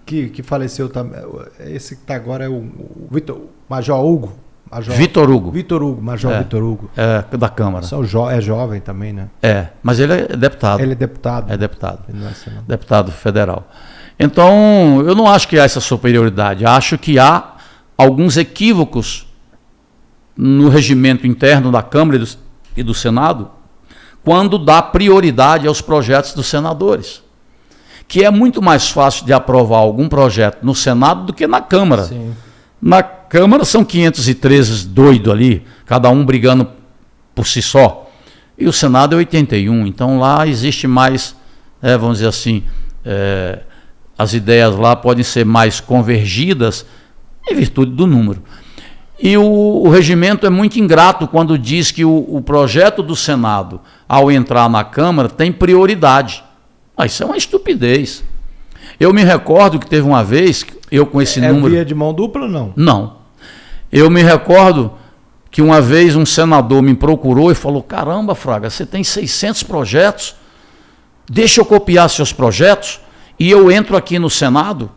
que faleceu também, esse que tá agora é o Major Hugo. Vitor Hugo. Vitor Hugo. É, da Câmara. É jovem também, né? Mas ele é deputado. Ele é deputado. É deputado. Ele não é senador. Deputado federal. Então, eu não acho que há essa superioridade. Acho que há alguns equívocos no regimento interno da Câmara e do Senado, quando dá prioridade aos projetos dos senadores. Que é muito mais fácil de aprovar algum projeto no Senado do que na Câmara. Sim. Na Câmara são 513 doidos ali, cada um brigando por si só. E o Senado é 81, então lá existe mais, vamos dizer assim, as ideias lá podem ser mais convergidas em virtude do número. E o regimento é muito ingrato quando diz que o projeto do Senado, ao entrar na Câmara, tem prioridade. Isso é uma estupidez. Eu me recordo que teve uma vez, eu com esse número... via de mão dupla ou não? Não. Eu me recordo que uma vez um senador me procurou e falou: caramba, Fraga, você tem 600 projetos, deixa eu copiar seus projetos e eu entro aqui no Senado,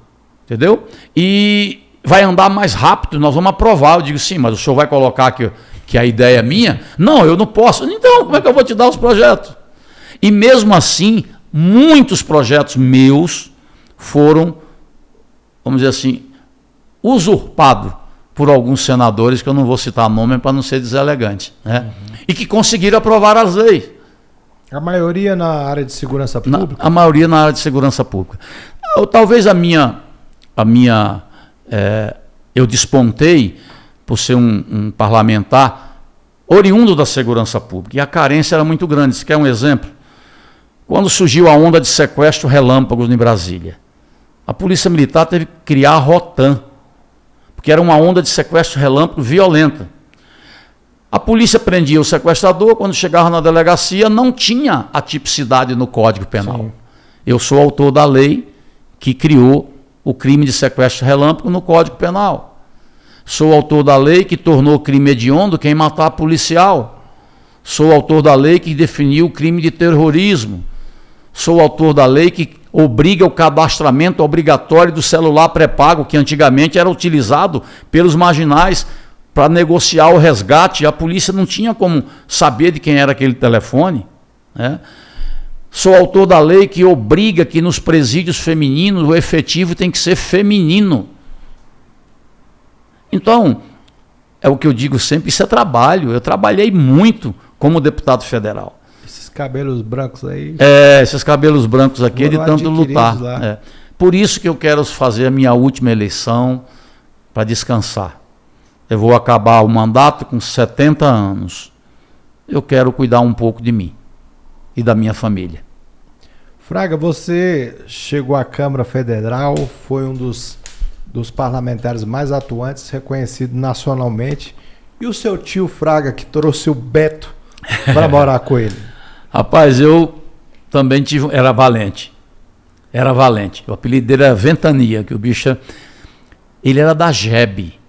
entendeu? E vai andar mais rápido, nós vamos aprovar. Eu digo: sim, mas o senhor vai colocar que a ideia é minha? Não, eu não posso. Então, como é que eu vou te dar os projetos? E mesmo assim, muitos projetos meus foram, vamos dizer assim, usurpados por alguns senadores, que eu não vou citar nome para não ser deselegante, né? E que conseguiram aprovar as leis. A maioria na área de segurança pública? A maioria na área de segurança pública. Talvez eu despontei por ser um parlamentar oriundo da segurança pública, e a carência era muito grande. Você quer um exemplo? Quando surgiu a onda de sequestro relâmpagos em Brasília, a Polícia Militar teve que criar a Rotan, porque era uma onda de sequestro relâmpago violenta. A polícia prendia o sequestrador, quando chegava na delegacia, não tinha a tipicidade no Código Penal. Sim. Eu sou autor da lei que criou o crime de sequestro relâmpago no Código Penal. Sou autor da lei que tornou crime hediondo quem matar policial. Sou autor da lei que definiu o crime de terrorismo. Sou autor da lei que obriga o cadastramento obrigatório do celular pré-pago, que antigamente era utilizado pelos marginais para negociar o resgate. A polícia não tinha como saber de quem era aquele telefone, né? Sou autor da lei que obriga que nos presídios femininos o efetivo tem que ser feminino. Então, é o que eu digo sempre, isso é trabalho. Eu trabalhei muito como deputado federal. Esses cabelos brancos aí... esses cabelos brancos aqui é de tanto lutar. Por isso que eu quero fazer a minha última eleição para descansar. eu vou acabar o mandato com 70 anos. Eu quero cuidar um pouco de mim e da minha família. Fraga, você chegou à Câmara Federal, foi um dos parlamentares mais atuantes, reconhecido nacionalmente. E o seu tio Fraga, que trouxe o Beto para morar com ele? Rapaz, eu também era valente. O apelido dele era Ventania, que o bicho, ele era da GEB.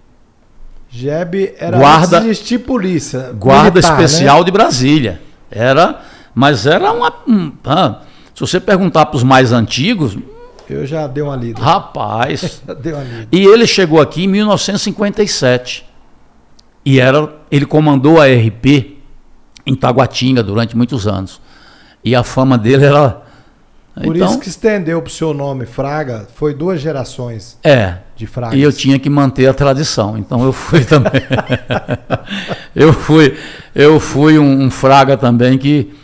GEB era guarda, antes de existir polícia. Guarda militar, Especial, né? De Brasília. Mas era uma... se você perguntar para os mais antigos... Eu já dei uma lida. Rapaz. Deu uma lida. E ele chegou aqui em 1957. E ele comandou a RP em Taguatinga durante muitos anos. E a fama dele era... Por isso que estendeu para o seu nome, Fraga, foi 2 gerações de Fragas. E eu tinha que manter a tradição, então eu fui também. eu fui um Fraga também que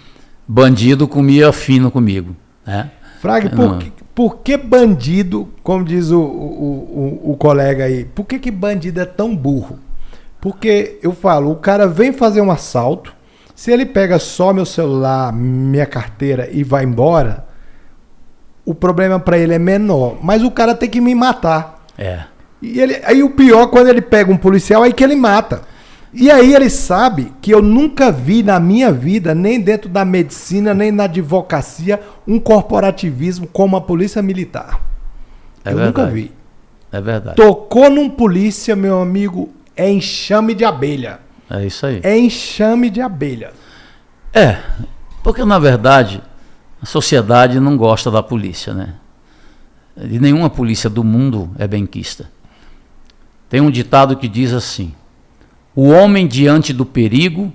bandido comia fino comigo. Né? Fraga, por que bandido, como diz o colega aí, por que bandido é tão burro? Porque eu falo, o cara vem fazer um assalto, se ele pega só meu celular, minha carteira e vai embora... O problema para ele é menor, mas o cara tem que me matar. E aí o pior, quando ele pega um policial, aí que ele mata. E aí ele sabe que eu nunca vi na minha vida, nem dentro da medicina, nem na advocacia, um corporativismo como a polícia militar. Eu nunca vi. É verdade. Tocou num polícia, meu amigo, é enxame de abelha. É isso aí. É enxame de abelha. Porque na verdade... A sociedade não gosta da polícia, né? E nenhuma polícia do mundo é benquista. Tem um ditado que diz assim: o homem diante do perigo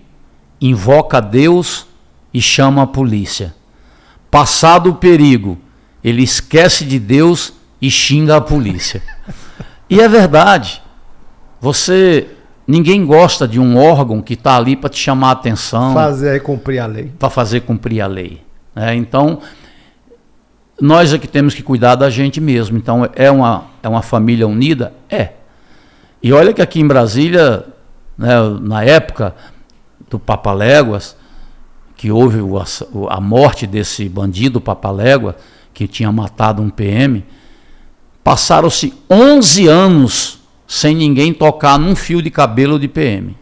invoca Deus e chama a polícia. Passado o perigo, ele esquece de Deus e xinga a polícia. E é verdade. Ninguém gosta de um órgão que está ali para te chamar a atenção. Fazer cumprir a lei. Para fazer cumprir a lei. Então, nós é que temos que cuidar da gente mesmo. Então, é uma família unida? E olha que aqui em Brasília, né, na época do Papaléguas, que houve a morte desse bandido Papalégua, que tinha matado um PM, passaram-se 11 anos sem ninguém tocar num fio de cabelo de PM.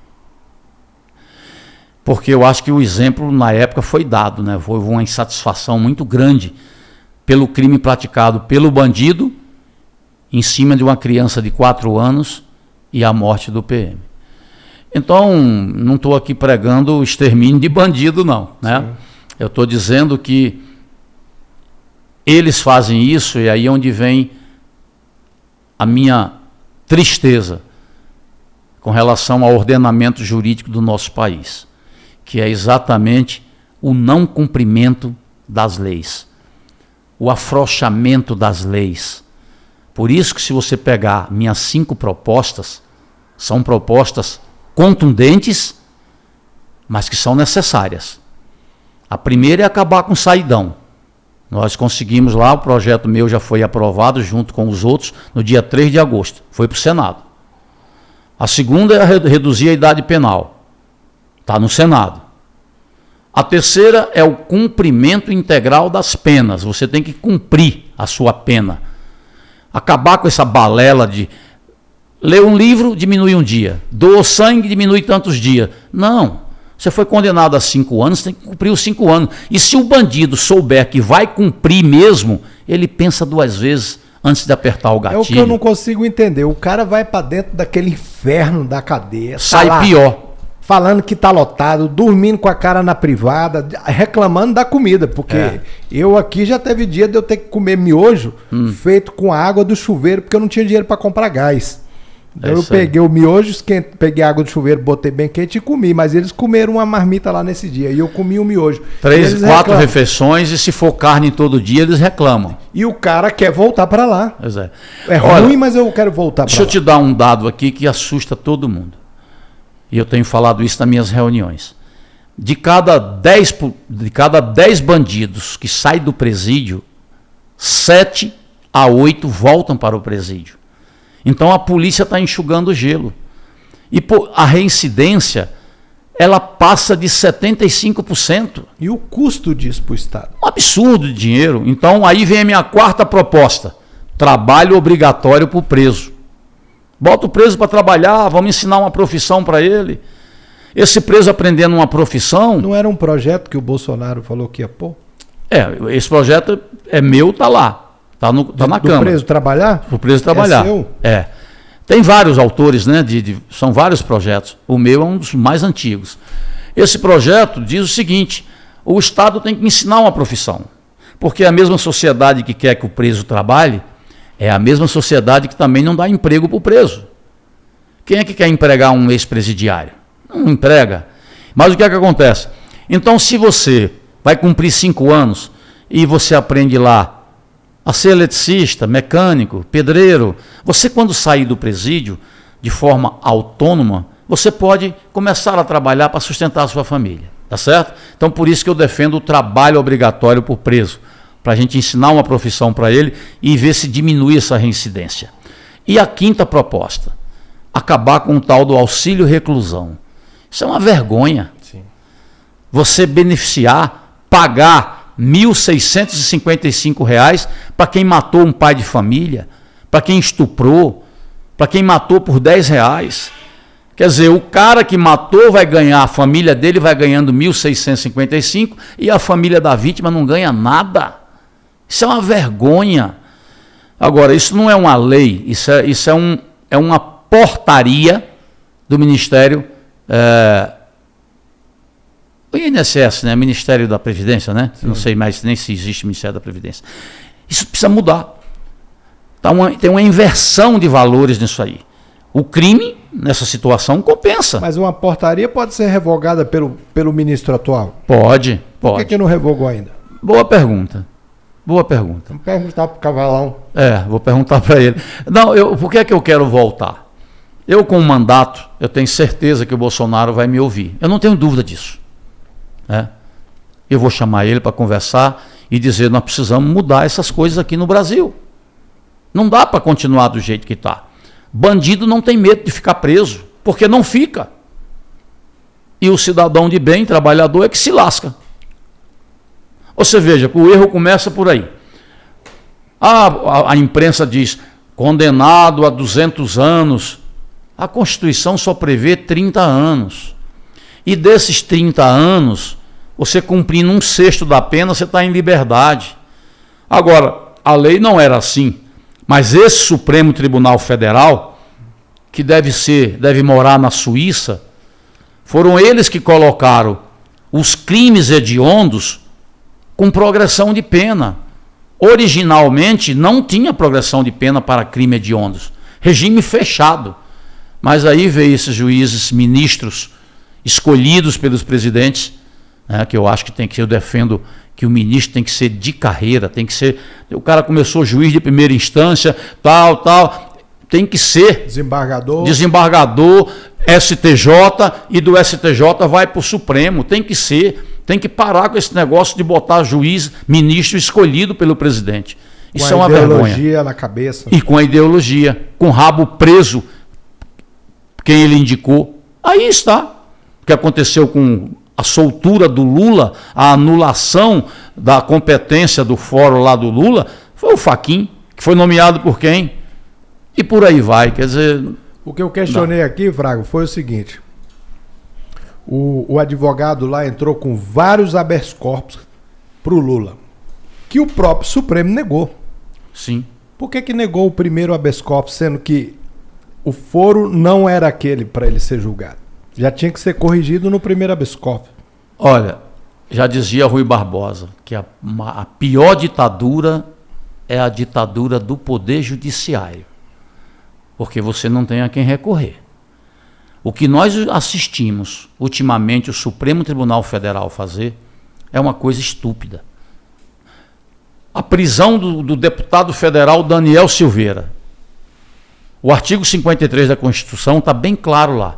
Porque eu acho que o exemplo na época foi dado, né? Houve uma insatisfação muito grande pelo crime praticado pelo bandido em cima de uma criança de 4 anos e a morte do PM. Então, não estou aqui pregando o extermínio de bandido, não. Né? Eu estou dizendo que eles fazem isso e aí é onde vem a minha tristeza com relação ao ordenamento jurídico do nosso país, que é exatamente o não cumprimento das leis, o afrouxamento das leis. Por isso que se você pegar minhas 5 propostas, são propostas contundentes, mas que são necessárias. A primeira é acabar com o saidão. Nós conseguimos lá, o projeto meu já foi aprovado junto com os outros no dia 3 de agosto, foi para o Senado. A segunda é reduzir a idade penal. Está no Senado. A terceira é o cumprimento integral das penas. Você tem que cumprir a sua pena. Acabar com essa balela de ler um livro, diminui um dia. Doou sangue, diminui tantos dias. Não. Você foi condenado a 5 anos, tem que cumprir os 5 anos. E se o bandido souber que vai cumprir mesmo, ele pensa 2 vezes antes de apertar o gatilho. É o que eu não consigo entender. O cara vai para dentro daquele inferno da cadeia. Sai lá, pior. Falando que tá lotado, dormindo com a cara na privada, reclamando da comida, porque eu aqui já teve dia de eu ter que comer miojo feito com a água do chuveiro, porque eu não tinha dinheiro para comprar gás. Eu peguei o miojo, peguei a água do chuveiro, botei bem quente e comi, mas eles comeram uma marmita lá nesse dia, e eu comi o miojo. 3, 4 refeições, e se for carne todo dia, eles reclamam. E o cara quer voltar para lá. É ruim, mas eu quero voltar para lá. Deixa eu te dar um dado aqui que assusta todo mundo. E eu tenho falado isso nas minhas reuniões. De cada 10 bandidos que saem do presídio, 7 a 8 voltam para o presídio. Então a polícia está enxugando gelo. E a reincidência, ela passa de 75%. E o custo disso para o Estado? Um absurdo de dinheiro. Então, aí vem a minha quarta proposta. Trabalho obrigatório para o preso. Bota o preso para trabalhar, vamos ensinar uma profissão para ele. Esse preso aprendendo uma profissão... Não era um projeto que o Bolsonaro falou que ia pôr? Esse projeto é meu, está lá. Está na Câmara. Do preso trabalhar? O preso trabalhar. É seu? Tem vários autores, né? São vários projetos. O meu é um dos mais antigos. Esse projeto diz o seguinte: o Estado tem que ensinar uma profissão. Porque a mesma sociedade que quer que o preso trabalhe é a mesma sociedade que também não dá emprego para o preso. Quem é que quer empregar um ex-presidiário? Não emprega. Mas o que é que acontece? Então, se você vai cumprir 5 anos e você aprende lá a ser eletricista, mecânico, pedreiro, você, quando sair do presídio de forma autônoma, você pode começar a trabalhar para sustentar a sua família, tá certo? Então, por isso que eu defendo o trabalho obrigatório por preso, para a gente ensinar uma profissão para ele e ver se diminui essa reincidência. E a quinta proposta, acabar com o tal do auxílio reclusão. Isso é uma vergonha. Sim. Você beneficiar, pagar R$ 1.655 para quem matou um pai de família, para quem estuprou, para quem matou por R$10. Quer dizer, o cara que matou vai ganhar, a família dele vai ganhando 1.655 e a família da vítima não ganha nada. Isso é uma vergonha. Agora, isso não é uma lei, isso é uma portaria do Ministério... o INSS, né? Ministério da Previdência, né? Sim. Não sei mais nem se existe Ministério da Previdência. Isso precisa mudar. Tem uma inversão de valores nisso aí. O crime, nessa situação, compensa. Mas uma portaria pode ser revogada pelo ministro atual? Pode. Por que não revogou ainda? Boa pergunta. Vamos perguntar para o Cavalão. Vou perguntar para ele. Não, por que é que eu quero voltar? Eu, com o mandato, eu tenho certeza que o Bolsonaro vai me ouvir. Eu não tenho dúvida disso. Eu vou chamar ele para conversar e dizer: nós precisamos mudar essas coisas aqui no Brasil. Não dá para continuar do jeito que está. Bandido não tem medo de ficar preso, porque não fica. E o cidadão de bem, trabalhador, é que se lasca. Você veja que o erro começa por aí. A imprensa diz: condenado a 200 anos. A Constituição só prevê 30 anos. E desses 30 anos, você cumprindo 1/6 da pena, você está em liberdade. Agora, a lei não era assim. Mas esse Supremo Tribunal Federal, que deve morar na Suíça, foram eles que colocaram os crimes hediondos com progressão de pena. Originalmente, não tinha progressão de pena para crime hediondos. Regime fechado. Mas aí veio esses juízes, ministros, escolhidos pelos presidentes, né, que eu acho que eu defendo que o ministro tem que ser de carreira, tem que ser... O cara começou juiz de primeira instância, tal, tem que ser... Desembargador, STJ, e do STJ vai para o Supremo, tem que parar com esse negócio de botar juiz, ministro escolhido pelo presidente. Isso é uma vergonha. Com a ideologia na cabeça. E com a ideologia, com o rabo preso, quem ele indicou. Aí está. O que aconteceu com a soltura do Lula, a anulação da competência do fórum lá do Lula, foi o Fachin, que foi nomeado por quem? E por aí vai, quer dizer... O que eu questionei aqui, Frago, foi o seguinte: o advogado lá entrou com vários habeas corpus para o Lula, que o próprio Supremo negou. Sim. Por que negou o primeiro habeas corpus, sendo que o foro não era aquele para ele ser julgado? Já tinha que ser corrigido no primeiro habeas corpus. Olha, já dizia Rui Barbosa que a pior ditadura é a ditadura do poder judiciário, porque você não tem a quem recorrer. O que nós assistimos ultimamente o Supremo Tribunal Federal fazer é uma coisa estúpida. A prisão do deputado federal Daniel Silveira. O artigo 53 da Constituição está bem claro lá.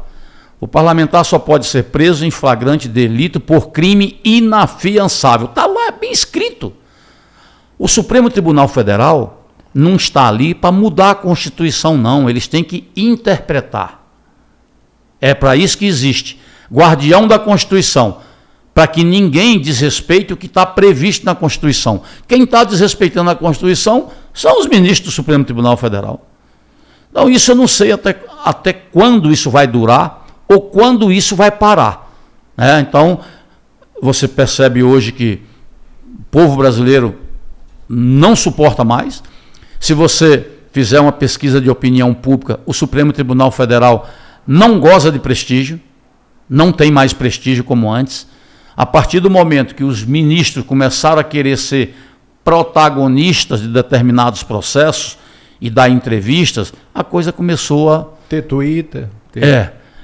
O parlamentar só pode ser preso em flagrante delito por crime inafiançável. Está lá, é bem escrito. O Supremo Tribunal Federal não está ali para mudar a Constituição, não. Eles têm que interpretar. É para isso que existe. Guardião da Constituição. Para que ninguém desrespeite o que está previsto na Constituição. Quem está desrespeitando a Constituição são os ministros do Supremo Tribunal Federal. Então, isso eu não sei até quando isso vai durar ou quando isso vai parar. Então, você percebe hoje que o povo brasileiro não suporta mais. Se você fizer uma pesquisa de opinião pública, o Supremo Tribunal Federal não goza de prestígio, não tem mais prestígio como antes. A partir do momento que os ministros começaram a querer ser protagonistas de determinados processos e dar entrevistas, a coisa começou a... Ter Twitter.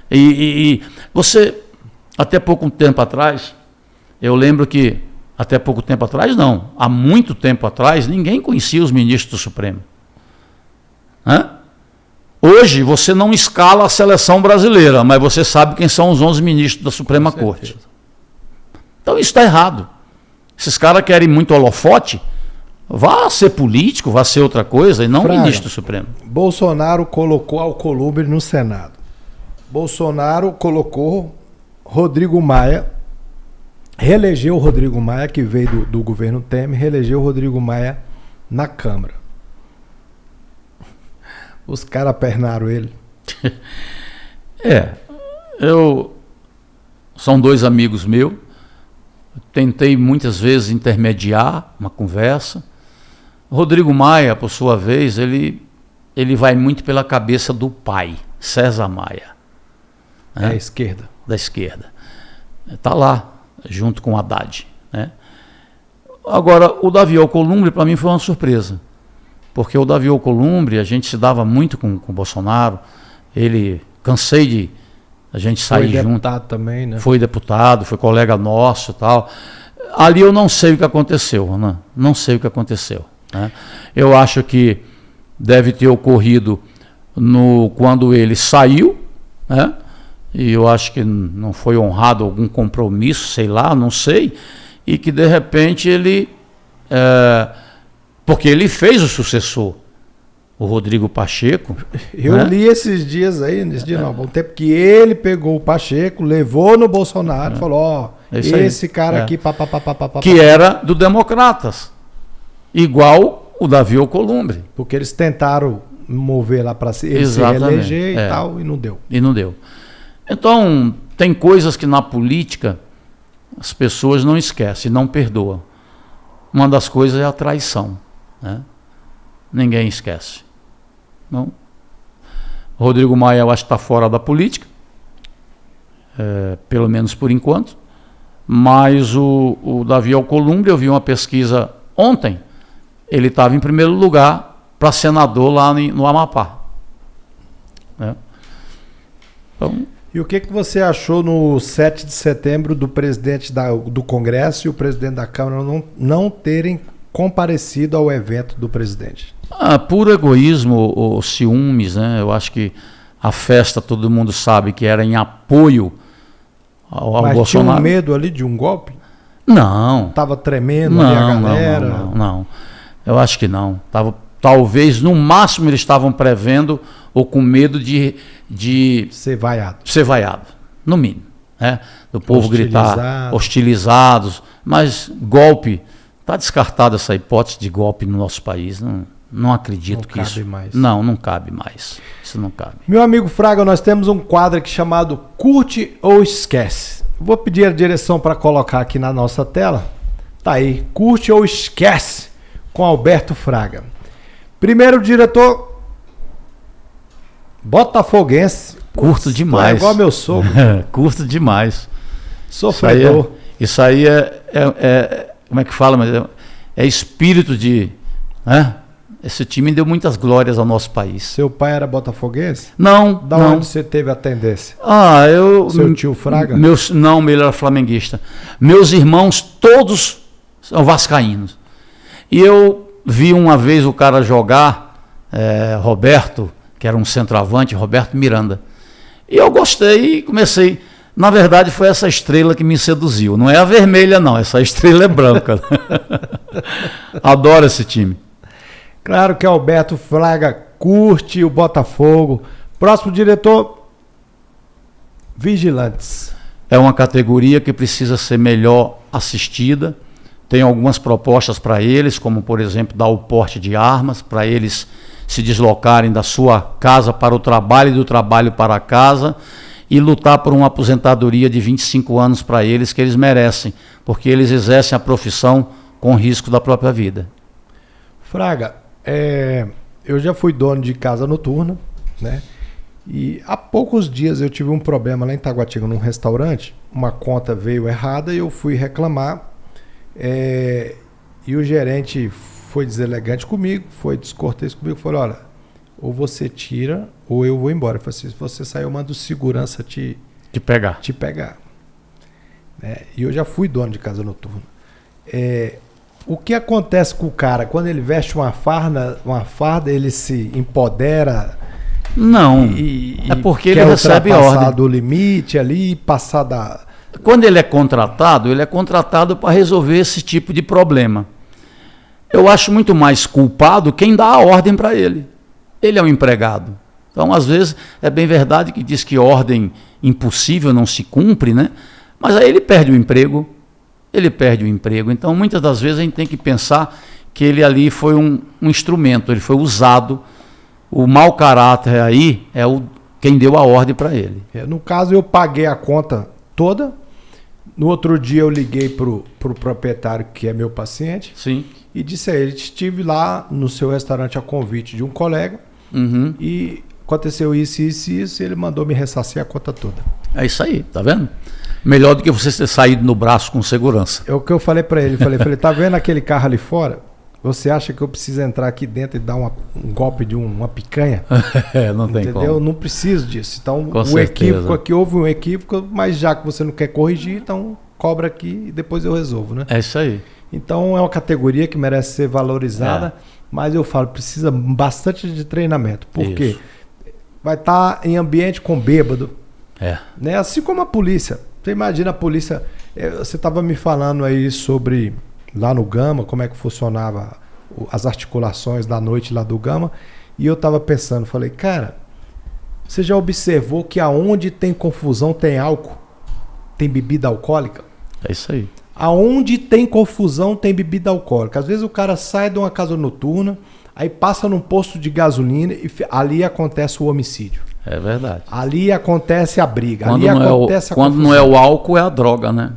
E você, até pouco tempo atrás, eu lembro que, até pouco tempo atrás não, há muito tempo atrás, ninguém conhecia os ministros do Supremo. Hoje, você não escala a seleção brasileira, mas você sabe quem são os 11 ministros da Suprema Corte. Então isso está errado. Esses caras querem muito holofote, vá ser político, vá ser outra coisa, e não ministro do Supremo. Bolsonaro colocou Alcolumbre no Senado. Bolsonaro colocou Rodrigo Maia, reelegeu o Rodrigo Maia, que veio do governo Temer, reelegeu o Rodrigo Maia na Câmara. Os caras pernaram ele. São dois amigos meus. Tentei muitas vezes intermediar uma conversa. Rodrigo Maia, por sua vez, ele vai muito pela cabeça do pai, César Maia. Da esquerda. Da esquerda. Está lá, junto com o Haddad. Agora, o Davi Alcolumbre, para mim, foi uma surpresa. Porque o Davi Alcolumbre, a gente se dava muito com o Bolsonaro. Cansei de a gente sair junto. Foi deputado também, né? Foi deputado, foi colega nosso e tal. Ali eu não sei o que aconteceu, né? Não sei o que aconteceu. Eu acho que deve ter ocorrido quando ele saiu, e eu acho que não foi honrado algum compromisso, sei lá, não sei, e que de repente porque ele fez o sucessor, o Rodrigo Pacheco. Eu li esses dias aí, o tempo que ele pegou o Pacheco, levou no Bolsonaro e falou, esse cara aqui, que era do Democratas, igual o Davi Alcolumbre. Porque eles tentaram mover lá para ele se reeleger e tal, e não deu. E não deu. Então, tem coisas que na política as pessoas não esquecem, não perdoam. Uma das coisas é a traição. Ninguém esquece. Não? Rodrigo Maia, eu acho que está fora da política, pelo menos por enquanto, mas o Davi Alcolumbre, eu vi uma pesquisa ontem, ele estava em primeiro lugar para senador lá no Amapá. Então, e o que você achou no 7 de setembro do presidente do Congresso e o presidente da Câmara não terem comparecido ao evento do presidente? Puro egoísmo ou ciúmes, né? Eu acho que a festa, todo mundo sabe que era em apoio ao Mas Bolsonaro. Tinha um medo ali de um golpe? Não. Estava tremendo ali a galera? Não. Eu acho que não. Talvez, no máximo, eles estavam prevendo ou com medo de ser vaiado. Ser vaiado, no mínimo. Do povo gritar, hostilizados. Mas golpe, está descartada essa hipótese de golpe no nosso país. Não acredito que isso... Mais. Não cabe mais. Isso não cabe. Meu amigo Fraga, nós temos um quadro aqui chamado Curte ou Esquece. Vou pedir a direção para colocar aqui na nossa tela. Tá aí, Curte ou Esquece, com Alberto Fraga. Primeiro diretor, botafoguense. Curto demais. É igual meu sogro. Curto demais. Sofredor. Isso aí como é que fala? Mas é espírito de... Esse time deu muitas glórias ao nosso país. Seu pai era botafoguense? Não. Da onde você teve a tendência? Seu tio Fraga? Não, ele era flamenguista. Meus irmãos todos são vascaínos. E eu vi uma vez o cara jogar, Roberto, que era um centroavante, Roberto Miranda. E eu gostei e comecei. Na verdade, foi essa estrela que me seduziu. Não é a vermelha, não. Essa estrela é branca. Adoro esse time. Claro que Alberto Fraga curte o Botafogo. Próximo diretor. Vigilantes. É uma categoria que precisa ser melhor assistida. Tem algumas propostas para eles, como, por exemplo, dar o porte de armas, para eles se deslocarem da sua casa para o trabalho e do trabalho para a casa, e lutar por uma aposentadoria de 25 anos para eles, que eles merecem, porque eles exercem a profissão com risco da própria vida. Fraga, eu já fui dono de casa noturna, né? E há poucos dias eu tive um problema lá em Taguatinga, num restaurante. Uma conta veio errada e eu fui reclamar. E o gerente foi deselegante comigo, foi descortês comigo, falou: olha, ou você tira ou eu vou embora. Eu falei assim: se você sair, eu mando o segurança te pegar. E eu já fui dono de casa noturna. O que acontece com o cara quando ele veste uma farda, ele se empodera? Não, é porque ele recebe ordem do limite ali, passar da... Quando ele é contratado para resolver esse tipo de problema. Eu acho muito mais culpado quem dá a ordem para ele. Ele é um empregado. Então, às vezes, é bem verdade que diz que ordem impossível não se cumpre, né? Mas aí ele perde o emprego. Então, muitas das vezes, a gente tem que pensar que ele ali foi um instrumento, ele foi usado. O mau caráter aí é quem deu a ordem para ele. No caso, eu paguei a conta toda. No outro dia, eu liguei pro proprietário, que é meu paciente. Sim. E disse a ele: estive lá no seu restaurante a convite de um colega. Uhum. E aconteceu isso, isso e isso. E ele mandou me ressarcir a conta toda. É isso aí, tá vendo? Melhor do que você ter saído no braço com segurança. É o que eu falei para ele. Falei, tá vendo aquele carro ali fora? Você acha que eu preciso entrar aqui dentro e dar um golpe de uma picanha? Não tem como. Entendeu? Não preciso disso. Então, Com o certeza. equívoco aqui, houve um equívoco, mas já que você não quer corrigir, então cobra aqui e depois eu resolvo, né? É isso aí. Então, é uma categoria que merece ser valorizada, mas eu falo, precisa bastante de treinamento. Por quê? Vai estar em ambiente com bêbado. Né? Assim como a polícia. Você imagina a polícia... Você estava me falando aí sobre... Lá no Gama, como é que funcionava as articulações da noite lá do Gama. E eu tava pensando, falei, cara, você já observou que aonde tem confusão tem álcool? Tem bebida alcoólica? É isso aí. Aonde tem confusão tem bebida alcoólica. Às vezes o cara sai de uma casa noturna, aí passa num posto de gasolina e ali acontece o homicídio. É verdade. Ali acontece a briga. Quando ali acontece a quando confusão. não é o álcool, é a droga, né?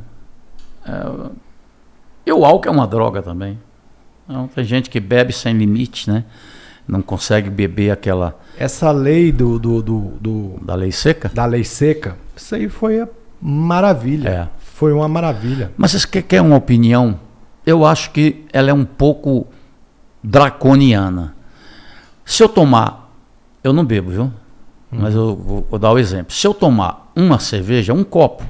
E o álcool é uma droga também. Então, tem gente que bebe sem limite, né? Não consegue beber aquela... Essa lei Da lei seca? Da lei seca, isso aí foi a maravilha. Foi uma maravilha. Mas você quer uma opinião? Eu acho que ela é um pouco draconiana. Se eu tomar... Eu não bebo, viu? Mas eu vou dar o exemplo. Se eu tomar uma cerveja, um copo,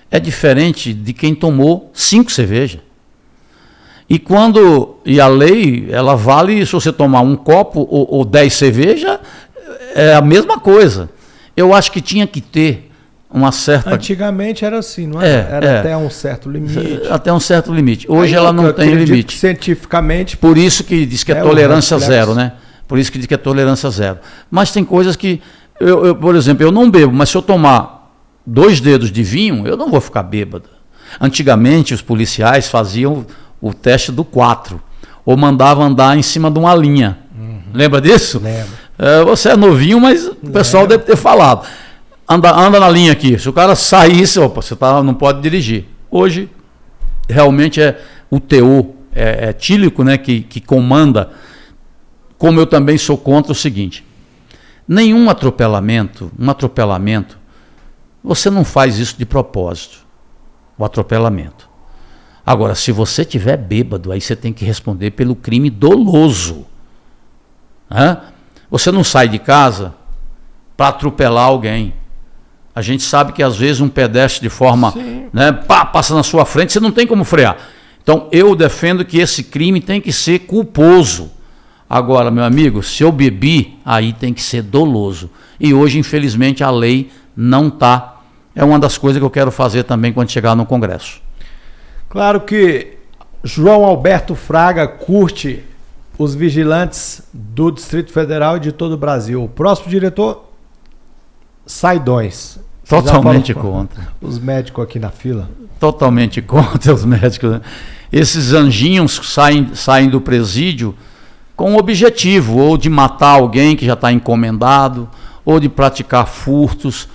é diferente de quem tomou 5 cervejas. E a lei, ela vale se você tomar um copo ou 10 cervejas, é a mesma coisa. Eu acho que tinha que ter uma certa... Antigamente era assim, não era? Era até um certo limite. Até um certo limite. Hoje Aí ela não tem limite. Cientificamente... Por isso que diz que é tolerância zero, né? Por isso que diz que é tolerância zero. Mas tem coisas que... por exemplo, eu não bebo, mas se eu tomar 2 dedos de vinho, eu não vou ficar bêbado. Antigamente, os policiais faziam o teste do 4, ou mandavam andar em cima de uma linha. Lembra disso? Lembro. Você é novinho, mas o pessoal deve ter falado. Anda na linha aqui. Se o cara saísse, você não pode dirigir. Hoje, realmente é o teor etílico, né, que comanda. Como eu também sou contra o seguinte: nenhum atropelamento, você não faz isso de propósito, o atropelamento. Agora, se você estiver bêbado, aí você tem que responder pelo crime doloso. Você não sai de casa para atropelar alguém. A gente sabe que às vezes um pedestre de forma, né, passa na sua frente, você não tem como frear. Então eu defendo que esse crime tem que ser culposo. Agora, meu amigo, se eu bebi, aí tem que ser doloso. E hoje, infelizmente, a lei não está. É uma das coisas que eu quero fazer também quando chegar no Congresso. Claro que João Alberto Fraga curte os vigilantes do Distrito Federal e de todo o Brasil. O próximo diretor? saidões. Totalmente contra. Os médicos aqui na fila. Totalmente contra os médicos. Né? Esses anjinhos saem do presídio com o objetivo ou de matar alguém que já está encomendado, ou de praticar furtos,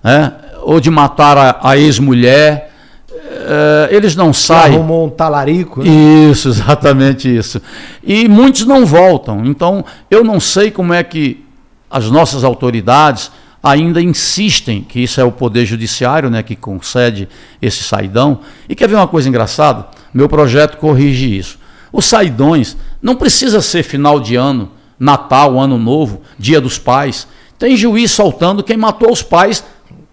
né? Ou de matar a ex-mulher. Eles não saem. Arrumou um talarico. Né? Isso, exatamente isso. E muitos não voltam. Então, eu não sei como é que as nossas autoridades ainda insistem, que isso é o Poder Judiciário, né, que concede esse saidão. E quer ver uma coisa engraçada? Meu projeto corrige isso. Os saidões não precisa ser final de ano, Natal, Ano Novo, Dia dos Pais. Tem juiz soltando quem matou os pais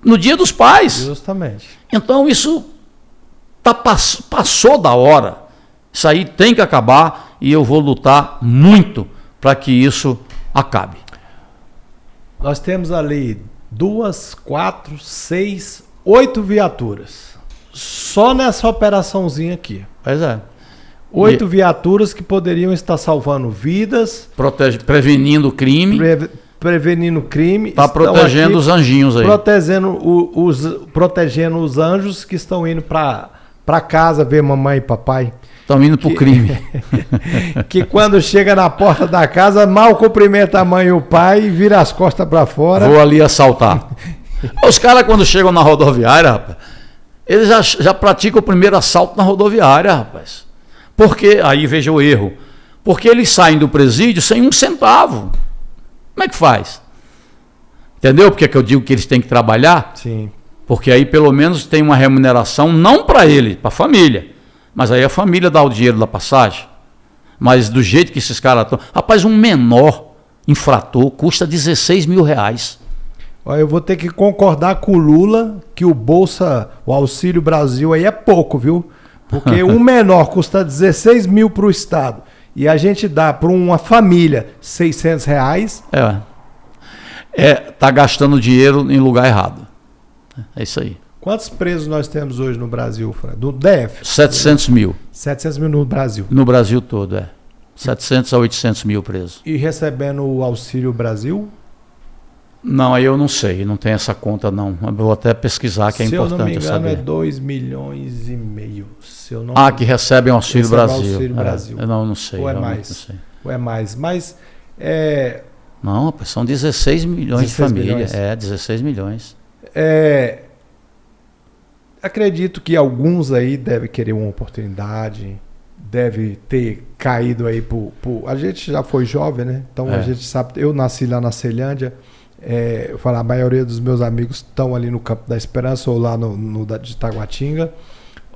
no Dia dos Pais. Justamente. Então isso passou da hora. Isso aí tem que acabar e eu vou lutar muito para que isso acabe. Nós temos ali 2, 4, 6, 8 viaturas. Só nessa operaçãozinha aqui. Pois é. 8 viaturas que poderiam estar salvando vidas. Prevenindo crime. Prevenindo crime. Está protegendo os anjinhos aí. Protegendo os anjos que estão indo para casa ver mamãe e papai. Estão indo para o crime. Que quando chega na porta da casa, mal cumprimenta a mãe e o pai e vira as costas para fora. Vou ali assaltar. Os caras, quando chegam na rodoviária, rapaz, eles já praticam o primeiro assalto na rodoviária, rapaz. Porque, aí veja o erro, porque eles saem do presídio sem um centavo. Como é que faz? Entendeu porque que eu digo que eles têm que trabalhar? Sim. Porque aí pelo menos tem uma remuneração, não para ele, para a família. Mas aí a família dá o dinheiro da passagem. Mas do jeito que esses caras estão... Rapaz, um menor infrator custa 16 mil reais. Olha, eu vou ter que concordar com o Lula que o Auxílio Brasil aí é pouco, viu? Porque um menor custa 16 mil para o Estado e a gente dá para uma família 600 reais. Tá gastando dinheiro em lugar errado. É isso aí. Quantos presos nós temos hoje no Brasil, Fred? Do DF? 700 mil. 700 mil no Brasil. No Brasil todo, 700 a 800 mil presos. E recebendo o Auxílio Brasil? Não, aí eu não sei, não tem essa conta não. Eu vou até pesquisar, que é importante saber. Se eu não me engano, é 2 milhões e meio. Se eu não... que recebem o Auxílio Brasil. Auxílio Brasil. Eu não sei. Ou é mais? Não sei. Ou é mais. Mas... Não, são 16 milhões 16 de famílias. Milhões. 16 milhões. Acredito que alguns aí devem querer uma oportunidade, deve ter caído aí a gente já foi jovem, né? Então a gente sabe, eu nasci lá na Ceilândia, eu falo, a maioria dos meus amigos estão ali no Campo da Esperança ou lá no de Taguatinga.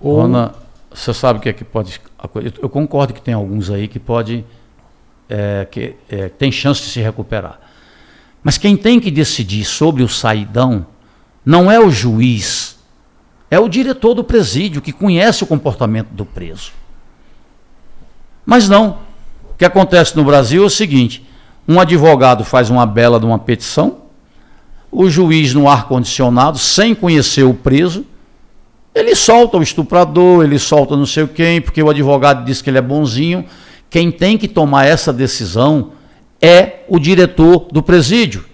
Rona, você sabe o que é que pode... Eu concordo que tem alguns aí que pode... tem chance de se recuperar. Mas quem tem que decidir sobre o saidão não é o juiz, é o diretor do presídio que conhece o comportamento do preso. Mas não. O que acontece no Brasil é o seguinte: um advogado faz uma bela de uma petição, o juiz no ar-condicionado, sem conhecer o preso, ele solta o estuprador, ele solta não sei quem, porque o advogado diz que ele é bonzinho. Quem tem que tomar essa decisão é o diretor do presídio,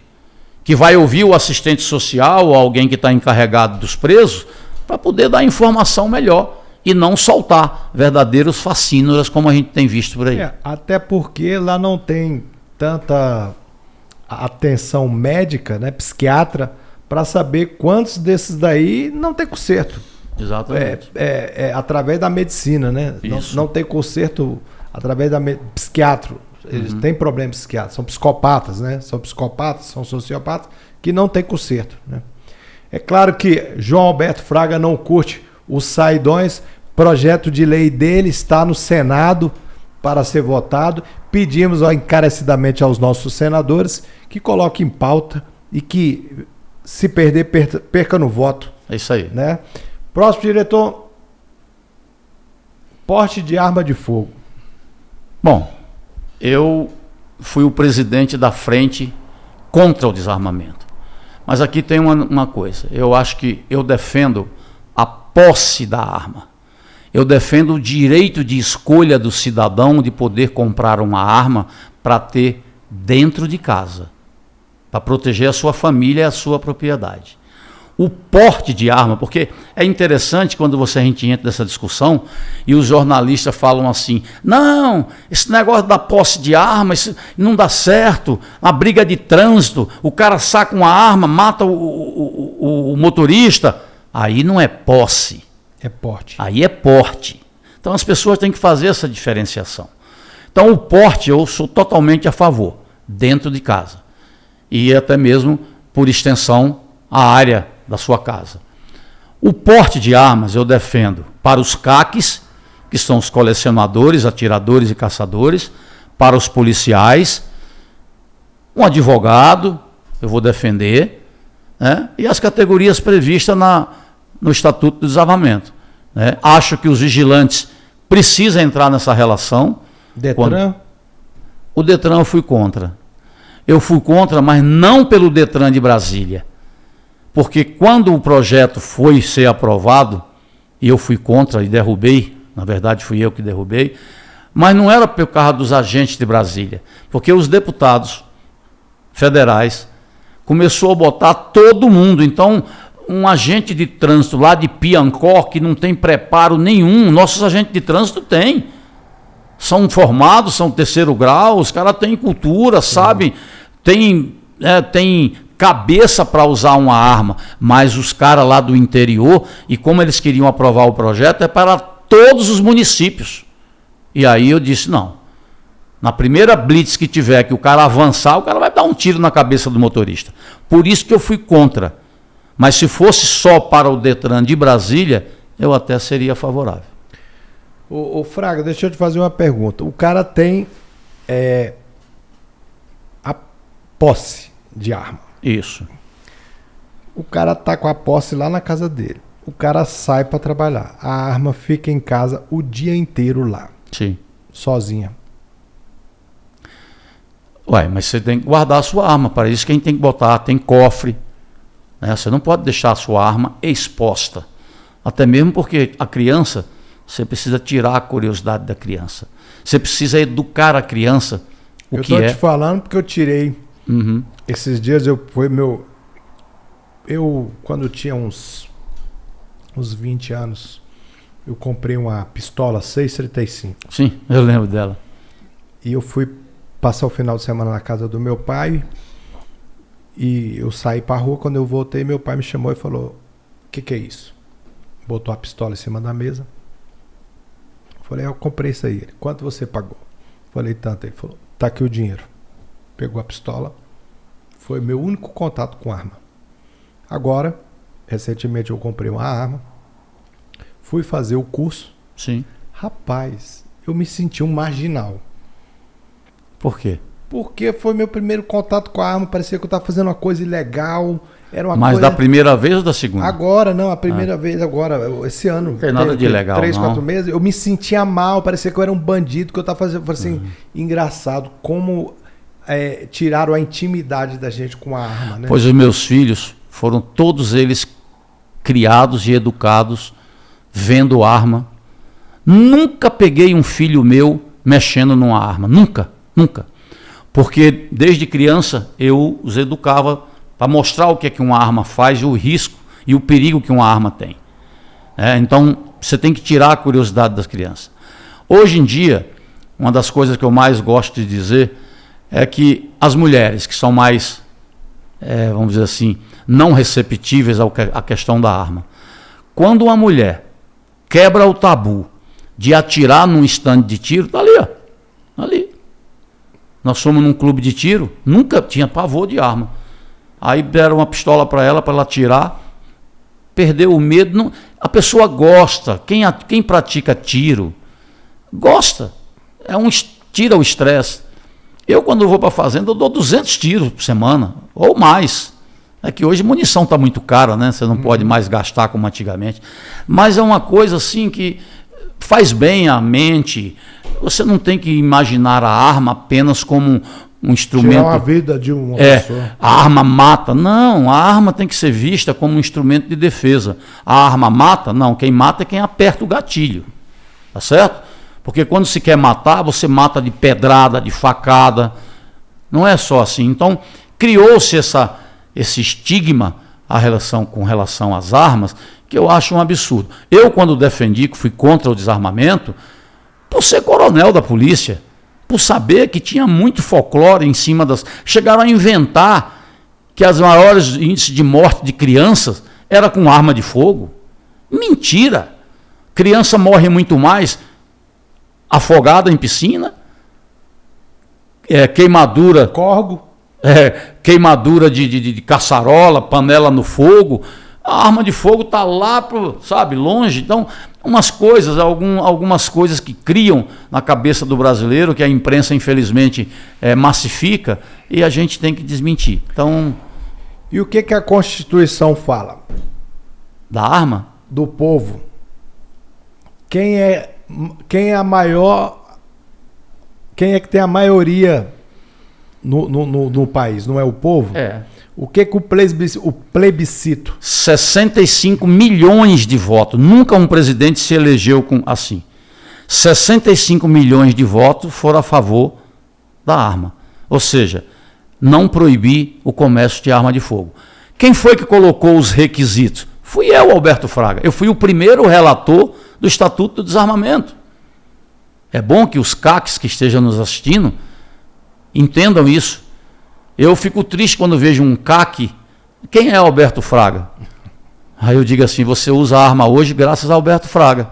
que vai ouvir o assistente social ou alguém que está encarregado dos presos para poder dar informação melhor e não soltar verdadeiros fascínoras como a gente tem visto por aí. Até porque lá não tem tanta atenção médica, né, psiquiatra, para saber quantos desses daí não tem conserto. Exatamente. Através da medicina, né? Não tem conserto através da psiquiatra. Eles têm problemas psiquiátricos, são psicopatas, né? São psicopatas, são sociopatas que não tem conserto, né? É claro que João Alberto Fraga não curte os saidões. Projeto de lei dele está no Senado para ser votado. Pedimos encarecidamente aos nossos senadores que coloquem em pauta e que, se perder, perca no voto. É isso aí. Né? Próximo diretor, porte de arma de fogo. Bom, eu fui o presidente da frente contra o desarmamento. Mas aqui tem uma coisa, eu acho que eu defendo a posse da arma. Eu defendo o direito de escolha do cidadão de poder comprar uma arma para ter dentro de casa, para proteger a sua família e a sua propriedade. O porte de arma, porque é interessante quando a gente entra nessa discussão e os jornalistas falam assim, não, esse negócio da posse de arma, isso não dá certo, a briga de trânsito, o cara saca uma arma, mata o motorista, aí não é posse. É porte. Aí é porte. Então as pessoas têm que fazer essa diferenciação. Então o porte eu sou totalmente a favor, dentro de casa. E até mesmo, por extensão, a área da sua casa. O porte de armas eu defendo para os CACs, que são os colecionadores, atiradores e caçadores, para os policiais, um advogado, eu vou defender, né? E as categorias previstas no Estatuto do Desarmamento. Né? Acho que os vigilantes precisam entrar nessa relação. Detran? O Detran eu fui contra. Eu fui contra, mas não pelo Detran de Brasília. Porque quando o projeto foi ser aprovado, e eu fui contra e derrubei, na verdade fui eu que derrubei, mas não era por causa dos agentes de Brasília, porque os deputados federais começou a botar todo mundo. Então, um agente de trânsito lá de Piancó, que não tem preparo nenhum, nossos agentes de trânsito têm. São formados, são terceiro grau, os caras têm cultura, sabem, têm cabeça para usar uma arma, mas os caras lá do interior, e como eles queriam aprovar o projeto, é para todos os municípios. E aí eu disse, não, na primeira blitz que tiver, que o cara avançar, o cara vai dar um tiro na cabeça do motorista. Por isso que eu fui contra. Mas se fosse só para o Detran de Brasília, eu até seria favorável. Ô Fraga, deixa eu te fazer uma pergunta. O cara tem a posse de arma. Isso. O cara tá com a posse lá na casa dele. O cara sai para trabalhar. A arma fica em casa o dia inteiro lá. Sim. Sozinha. Ué, mas você tem que guardar a sua arma. Para isso quem tem que botar, tem cofre. Né? Você não pode deixar a sua arma exposta. Até mesmo porque a criança, você precisa tirar a curiosidade da criança. Você precisa educar a criança o que é. Eu tô te falando porque eu tirei. Esses dias quando eu tinha uns 20 anos, eu comprei uma pistola 6,35. Sim, eu lembro dela. E eu fui passar o final de semana na casa do meu pai. E eu saí pra rua, quando eu voltei, meu pai me chamou e falou, o que é isso? Botou a pistola em cima da mesa. Falei, eu comprei isso aí. Ele, quanto você pagou? Falei, tanto. Ele falou, tá aqui o dinheiro. Pegou a pistola. Foi meu único contato com arma. Agora, recentemente eu comprei uma arma. Fui fazer o curso. Sim. Rapaz, eu me senti um marginal. Por quê? Porque foi meu primeiro contato com a arma. Parecia que eu estava fazendo uma coisa ilegal. Era uma Mas coisa... da primeira vez ou da segunda? Agora, não. A primeira vez agora. Esse ano. Não tem nada de ilegal, 3, não. 4 meses. Eu me sentia mal. Parecia que eu era um bandido. Que eu estava fazendo... Assim, engraçado. Como tiraram a intimidade da gente com a arma, né? Pois os meus filhos foram todos eles criados e educados vendo arma. Nunca peguei um filho meu mexendo numa arma. Nunca. Nunca. Porque desde criança eu os educava para mostrar o que é que uma arma faz, o risco e o perigo que uma arma tem. Então, você tem que tirar a curiosidade das crianças. Hoje em dia, uma das coisas que eu mais gosto de dizer é que as mulheres que são mais, vamos dizer assim, não receptíveis à questão da arma, quando uma mulher quebra o tabu de atirar num estande de tiro, tá ali, ó, ali. Nós fomos num clube de tiro, nunca tinha pavor de arma. Aí deram uma pistola para ela atirar, perdeu o medo. Não, a pessoa gosta, quem pratica tiro, gosta. Tira o estresse. Eu, quando vou para a fazenda, eu dou 200 tiros por semana, ou mais. É que hoje munição está muito cara, né? Você não pode mais gastar como antigamente. Mas é uma coisa assim que faz bem à mente. Você não tem que imaginar a arma apenas como um instrumento... Tirar a vida de uma pessoa. A arma mata. Não, a arma tem que ser vista como um instrumento de defesa. A arma mata? Não, quem mata é quem aperta o gatilho. Tá certo? Porque quando se quer matar, você mata de pedrada, de facada. Não é só assim. Então, criou-se esse estigma com relação às armas, que eu acho um absurdo. Eu, quando defendi, que fui contra o desarmamento, por ser coronel da polícia, por saber que tinha muito folclore em cima das... Chegaram a inventar que as maiores índices de morte de crianças era com arma de fogo. Mentira! Criança morre muito mais afogada em piscina, queimadura... Corgo. Queimadura de caçarola, panela no fogo. A arma de fogo está lá, longe. Então, algumas coisas que criam na cabeça do brasileiro, que a imprensa, infelizmente, massifica, e a gente tem que desmentir. Então, e o que a Constituição fala? Da arma? Do povo. Quem é a maior... Quem é que tem a maioria no país? Não é o povo? O que o plebiscito? 65 milhões de votos. Nunca um presidente se elegeu assim. 65 milhões de votos foram a favor da arma. Ou seja, não proibir o comércio de arma de fogo. Quem foi que colocou os requisitos? Fui eu, Alberto Fraga. Eu fui o primeiro relator do Estatuto do Desarmamento. É bom que os CACs que estejam nos assistindo entendam isso. Eu fico triste quando vejo um CAC. Quem é Alberto Fraga? Aí eu digo assim, você usa a arma hoje graças a Alberto Fraga.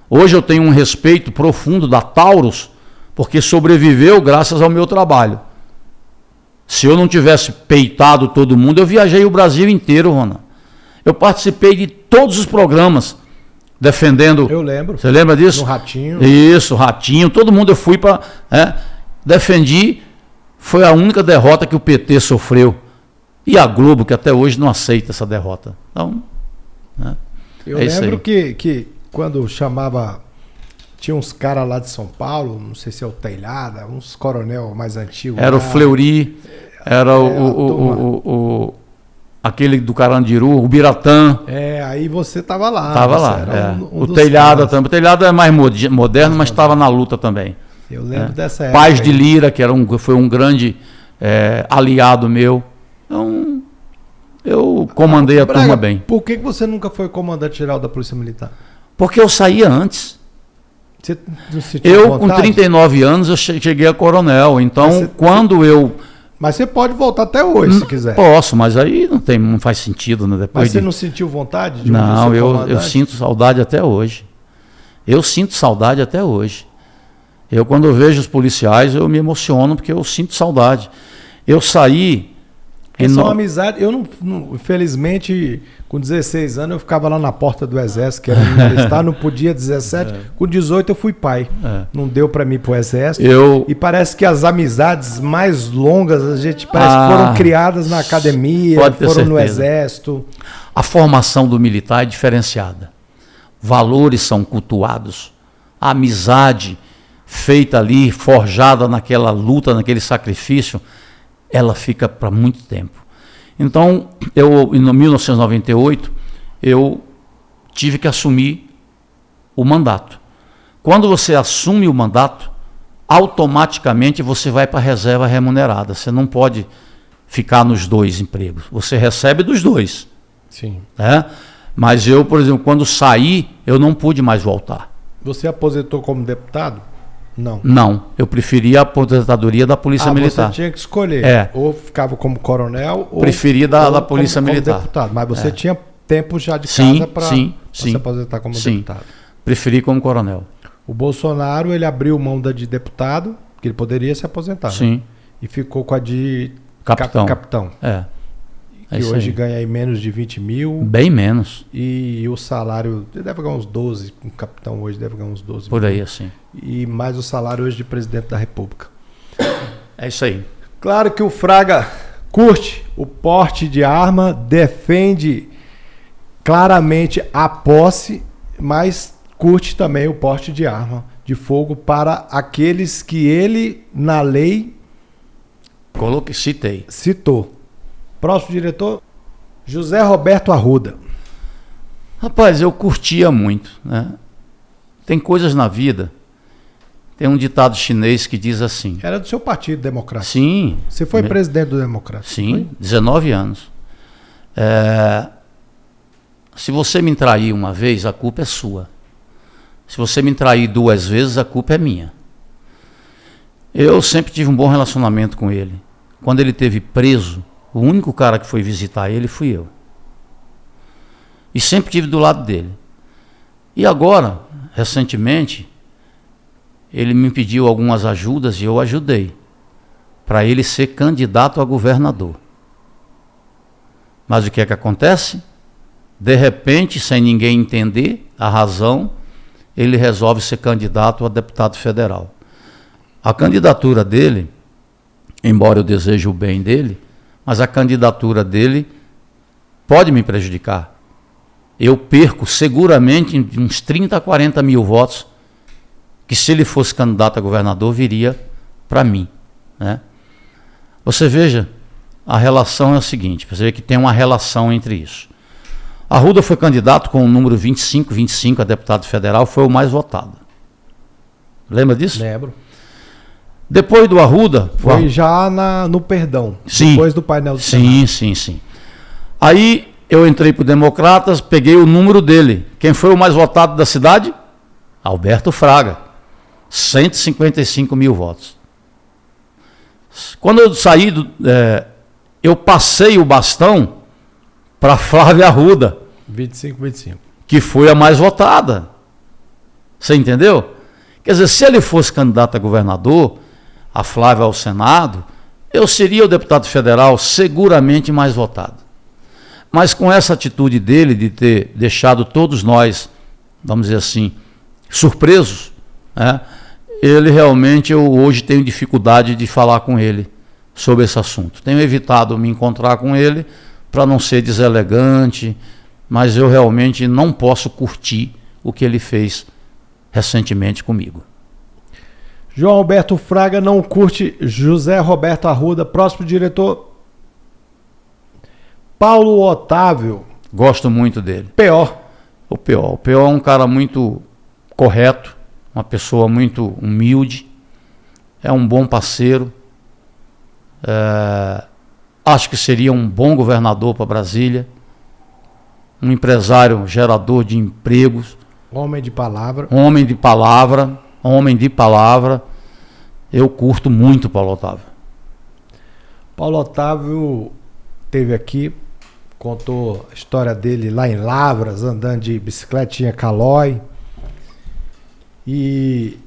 Hoje eu tenho um respeito profundo da Taurus, porque sobreviveu graças ao meu trabalho. Se eu não tivesse peitado todo mundo, eu viajei o Brasil inteiro, Rona. Eu participei de todos os programas, defendendo... Eu lembro. Você lembra disso? No Ratinho. Isso, Ratinho, todo mundo eu fui para... defendi, foi a única derrota que o PT sofreu. E a Globo, que até hoje não aceita essa derrota. Então, eu lembro que quando chamava... Tinha uns caras lá de São Paulo, não sei se é o Telhada, uns coronel mais antigos. Era lá. O Fleury, era aquele do Carandiru, o Biratã. Aí você estava lá. Estava lá. O Telhada também. O Telhada é mais moderno, mas estava na luta também. Eu lembro dessa época. Paz de Lira, que foi um grande aliado meu. Então, eu comandei a turma bem. Por que você nunca foi comandante-geral da Polícia Militar? Porque eu saía antes. Você não sentiu eu, vontade? com 39 anos, eu cheguei a coronel. Então, Mas você pode voltar até hoje, se quiser. Posso, mas aí não faz sentido, né? Mas você não sentiu vontade de Não, eu sinto saudade até hoje. Eu sinto saudade até hoje. Eu, quando eu vejo os policiais, eu me emociono porque eu sinto saudade. Eu saí... Essa é uma amizade. Eu infelizmente, com 16 anos, eu ficava lá na porta do Exército, que era militar, não podia, 17. Com 18 eu fui pai. Não deu para mim ir pro Exército. E parece que as amizades mais longas, a gente parece que foram criadas na academia, foram no Exército. A formação do militar é diferenciada. Valores são cultuados. A amizade feita ali, forjada naquela luta, naquele sacrifício, ela fica para muito tempo. Então, em 1998, eu tive que assumir o mandato. Quando você assume o mandato, automaticamente você vai para a reserva remunerada. Você não pode ficar nos dois empregos. Você recebe dos dois. Sim. Mas eu, por exemplo, quando saí, eu não pude mais voltar. Você aposentou como deputado? Não. Não, eu preferia a aposentadoria da Polícia Militar. Você tinha que escolher. Ou ficava como coronel, ou... Preferia da Polícia Militar. Como deputado. Mas você tinha tempo já de casa para se aposentar como deputado. Preferi como coronel. O Bolsonaro, ele abriu mão de deputado, que ele poderia se aposentar. Sim. Né? E ficou com a de capitão. Que hoje ganha aí menos de 20 mil. Bem menos. E o salário, ele deve ganhar uns 12, um capitão hoje deve ganhar uns 12 Por mil. aí, assim. E mais o salário hoje de presidente da República. É isso aí. Claro que o Fraga curte o porte de arma, defende claramente a posse, mas curte também o porte de arma de fogo para aqueles que ele, na lei, citou. Próximo diretor, José Roberto Arruda. Rapaz, eu curtia muito, né? Tem coisas na vida Tem um ditado chinês que diz assim. Era do seu partido democrático. Sim. Você foi presidente do Democrático? Sim, foi? 19 anos. Se você me trair uma vez, a culpa é sua. Se você me trair 2 vezes, a culpa é minha. Eu sempre tive um bom relacionamento com ele. Quando ele esteve preso, o único cara que foi visitar ele fui eu. E sempre estive do lado dele. E agora, recentemente, ele me pediu algumas ajudas e eu ajudei para ele ser candidato a governador. Mas o que é que acontece? De repente, sem ninguém entender a razão, ele resolve ser candidato a deputado federal. A candidatura dele, embora eu deseje o bem dele, mas a candidatura dele pode me prejudicar. Eu perco seguramente uns 30 a 40 mil votos que, se ele fosse candidato a governador, viria para mim, né? Você veja, a relação é a seguinte, você vê que tem uma relação entre isso. Arruda foi candidato com o número 25 a deputado federal, foi o mais votado. Lembra disso? Lembro. Depois do Arruda... Foi já no perdão, sim, depois do painel do Senado. Sim. Aí eu entrei para o Democratas, peguei o número dele. Quem foi o mais votado da cidade? Alberto Fraga. 155 mil votos. Quando eu saí, eu passei o bastão para Flávia Arruda. 25. Que foi a mais votada. Você entendeu? Quer dizer, se ele fosse candidato a governador, a Flávia ao Senado, eu seria o deputado federal seguramente mais votado. Mas com essa atitude dele de ter deixado todos nós, vamos dizer assim, surpresos, né? Ele realmente, eu hoje tenho dificuldade de falar com ele sobre esse assunto. Tenho evitado me encontrar com ele para não ser deselegante, mas eu realmente não posso curtir o que ele fez recentemente comigo. João Alberto Fraga não curte José Roberto Arruda. Próximo diretor, Paulo Otávio. Gosto muito dele. O P.O. é um cara muito correto, uma pessoa muito humilde, é um bom parceiro. Acho que seria um bom governador para Brasília, um empresário gerador de empregos. Homem de palavra. Homem de palavra. Eu curto muito Paulo Otávio. Paulo Otávio esteve aqui, contou a história dele lá em Lavras, andando de bicicletinha Calói. E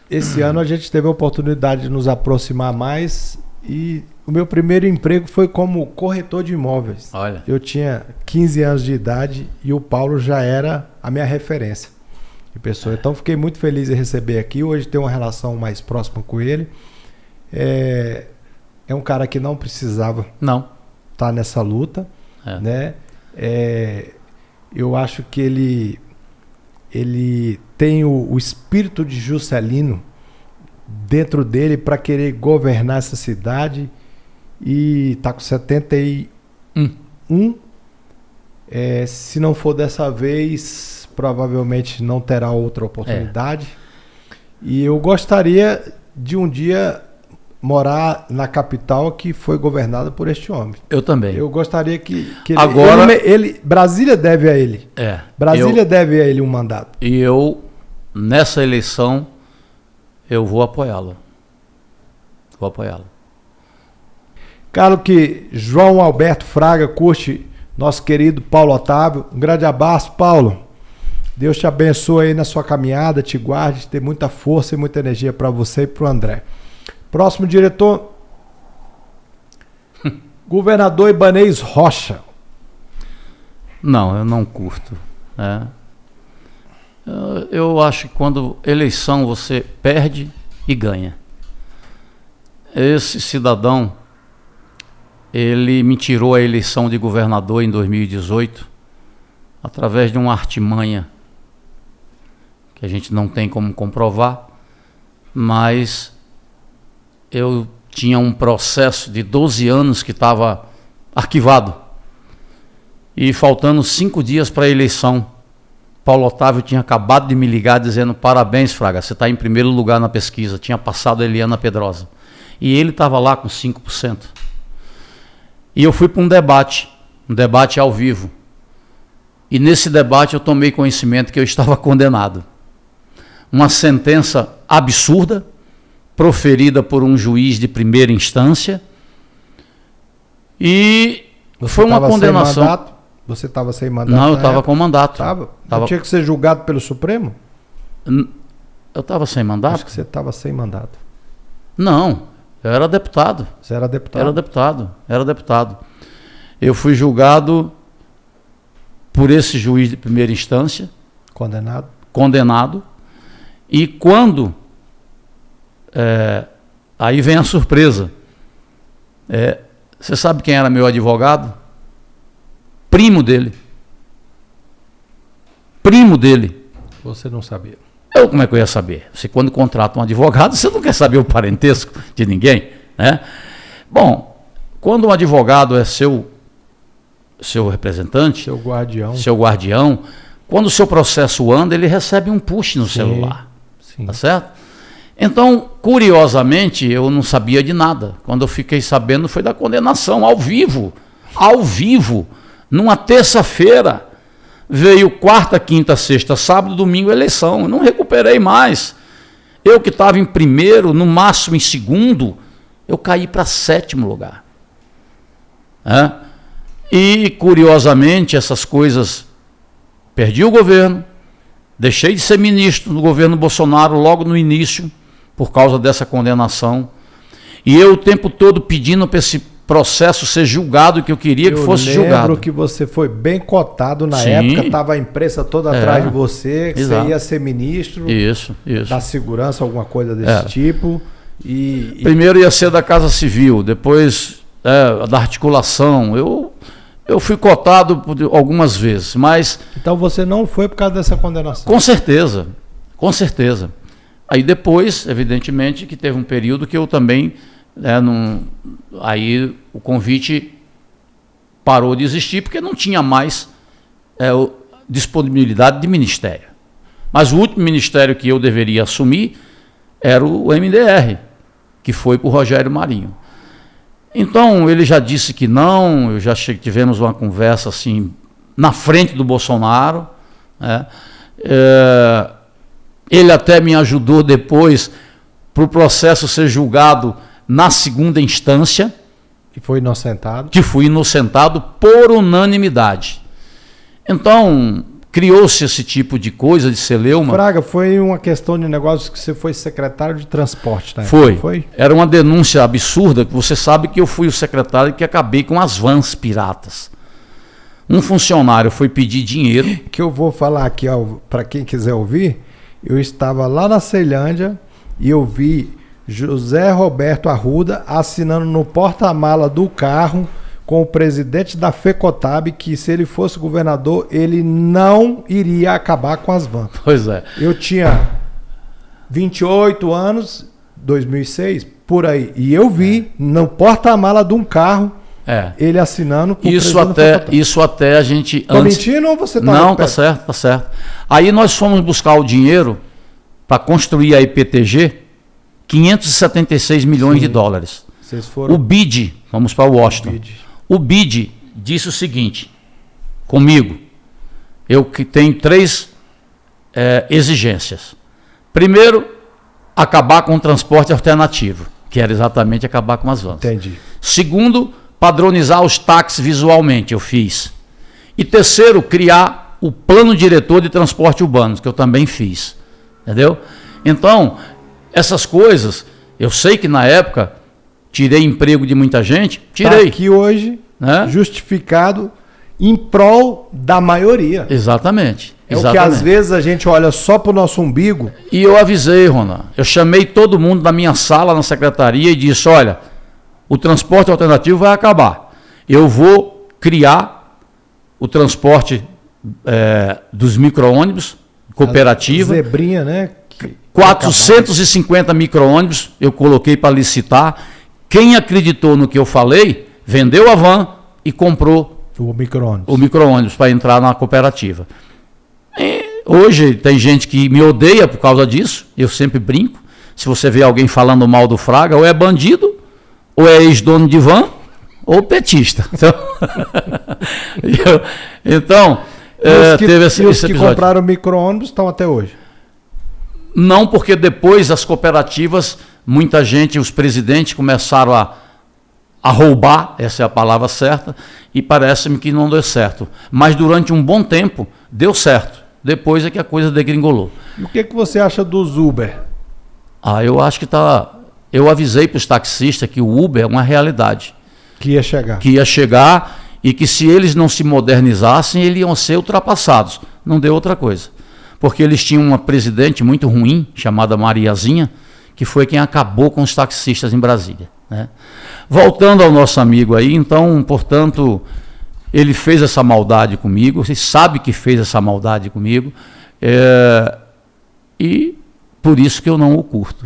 esse ano a gente teve a oportunidade de nos aproximar mais e o meu primeiro emprego foi como corretor de imóveis. Olha. Eu tinha 15 anos de idade e o Paulo já era a minha referência de pessoa. Então fiquei muito feliz em receber aqui. Hoje tenho uma relação mais próxima com ele. É um cara que não precisava estar nessa luta, né? Eu acho que ele tem o espírito de Juscelino dentro dele para querer governar essa cidade e está com 71. Se não for dessa vez, provavelmente não terá outra oportunidade. E eu gostaria de um dia morar na capital que foi governada por este homem. Eu também. Eu gostaria que agora Brasília deve a ele. Brasília deve a ele um mandato. E eu, nessa eleição, eu vou apoiá-lo. Claro que João Alberto Fraga curte nosso querido Paulo Otávio. Um grande abraço, Paulo. Deus te abençoe aí na sua caminhada, te guarde, te dê muita força e muita energia para você e para o André. Próximo diretor, governador Ibanez Rocha. Não, eu não curto. Eu acho que quando eleição você perde e ganha. Esse cidadão, ele me tirou a eleição de governador em 2018 através de uma artimanha que a gente não tem como comprovar, mas eu tinha um processo de 12 anos que estava arquivado. E faltando 5 dias para a eleição, Paulo Otávio tinha acabado de me ligar dizendo: parabéns, Fraga, você está em primeiro lugar na pesquisa. Tinha passado a Eliana Pedrosa. E ele estava lá com 5%. E eu fui para um debate ao vivo. E nesse debate eu tomei conhecimento que eu estava condenado. Uma sentença absurda, proferida por um juiz de primeira instância. E foi uma condenação. Sem mandato? Você estava sem mandato? Não, eu estava com mandato. Não tinha que ser julgado pelo Supremo? Eu estava sem mandato? Acho que você estava sem mandato. Não, eu era deputado. Você era deputado? Era deputado. Eu fui julgado por esse juiz de primeira instância. Condenado. E quando... aí vem a surpresa. Você sabe quem era meu advogado? Primo dele. Você não sabia? Como é que eu ia saber? Você, quando contrata um advogado, você não quer saber o parentesco de ninguém, né? Bom, quando um advogado é seu representante, seu guardião, quando o seu processo anda, ele recebe um push no celular. Sim. Tá certo? Então, curiosamente, eu não sabia de nada. Quando eu fiquei sabendo, foi da condenação, ao vivo, numa terça-feira. Veio quarta, quinta, sexta, sábado, domingo, eleição. Eu não recuperei mais. Eu que estava em primeiro, no máximo em segundo, eu caí para 7º lugar. E, curiosamente, essas coisas... Perdi o governo, deixei de ser ministro no governo Bolsonaro logo no início, por causa dessa condenação. E eu o tempo todo pedindo para esse processo ser julgado, que eu queria que fosse julgado. Eu lembro que você foi bem cotado na época, estava a imprensa toda atrás de você, que você ia ser ministro isso. da segurança, alguma coisa desse tipo. Primeiro ia ser da Casa Civil, depois da articulação. Eu fui cotado algumas vezes, mas... Então você não foi por causa dessa condenação? Com certeza. Aí depois, evidentemente, que teve um período que eu também... aí o convite parou de existir porque não tinha mais disponibilidade de ministério. Mas o último ministério que eu deveria assumir era o MDR, que foi para o Rogério Marinho. Então ele já disse que não, tivemos uma conversa assim na frente do Bolsonaro. Ele até me ajudou depois para o processo ser julgado na segunda instância. E foi inocentado? Que fui inocentado por unanimidade. Então, criou-se esse tipo de coisa, de celeuma. Fraga, foi uma questão de negócios que você foi secretário de transporte, né? Foi. Era uma denúncia absurda, que você sabe que eu fui o secretário que acabei com as vans piratas. Um funcionário foi pedir dinheiro. Que eu vou falar aqui, para quem quiser ouvir, eu estava lá na Ceilândia e eu vi José Roberto Arruda assinando no porta-mala do carro com o presidente da FECOTAB que, se ele fosse governador, ele não iria acabar com as vans. Pois é. Eu tinha 28 anos, 2006, por aí, e eu vi no porta-mala de um carro ele assinando com o presidente da FECOTAB. Isso até a gente... Tô mentindo ou você tá... Não, tá certo. Aí nós fomos buscar o dinheiro para construir a IPTG, 576 milhões de dólares. Vocês foram... O BID, vamos para Washington. O BID disse o seguinte, comigo, eu que tenho 3 exigências. Primeiro, acabar com o transporte alternativo, que era exatamente acabar com as vans. Entendi. Segundo, padronizar os táxis visualmente, eu fiz. E terceiro, criar o plano diretor de transporte urbano, que eu também fiz. Entendeu? Então... Essas coisas, eu sei que na época tirei emprego de muita gente, tirei. Tá aqui hoje, justificado em prol da maioria. Exatamente. O que às vezes a gente olha só para o nosso umbigo. E eu avisei, Ronan, eu chamei todo mundo da minha sala na secretaria e disse, olha, o transporte alternativo vai acabar. Eu vou criar o transporte dos micro-ônibus, cooperativa. A zebrinha, né? 450 micro-ônibus eu coloquei para licitar. Quem acreditou no que eu falei, vendeu a van e comprou o micro-ônibus para entrar na cooperativa. E Hoje tem gente que me odeia por causa disso, eu sempre brinco. Se você vê alguém falando mal do Fraga, ou é bandido, ou é ex-dono de van, ou petista. Então, teve esse episódio. Os que compraram micro-ônibus estão até hoje? Não, porque depois as cooperativas, muita gente, os presidentes começaram a roubar, essa é a palavra certa, e parece-me que não deu certo. Mas durante um bom tempo, deu certo. Depois é que a coisa degringolou. E o que você acha dos Uber? Eu acho que está... Eu avisei para os taxistas que o Uber é uma realidade. Que ia chegar. Que ia chegar e que se eles não se modernizassem, eles iam ser ultrapassados. Não deu outra coisa. Porque eles tinham uma presidente muito ruim, chamada Mariazinha, que foi quem acabou com os taxistas em Brasília, né? Voltando ao nosso amigo aí, então, portanto, ele fez essa maldade comigo, você sabe que fez essa maldade comigo, e por isso que eu não o curto.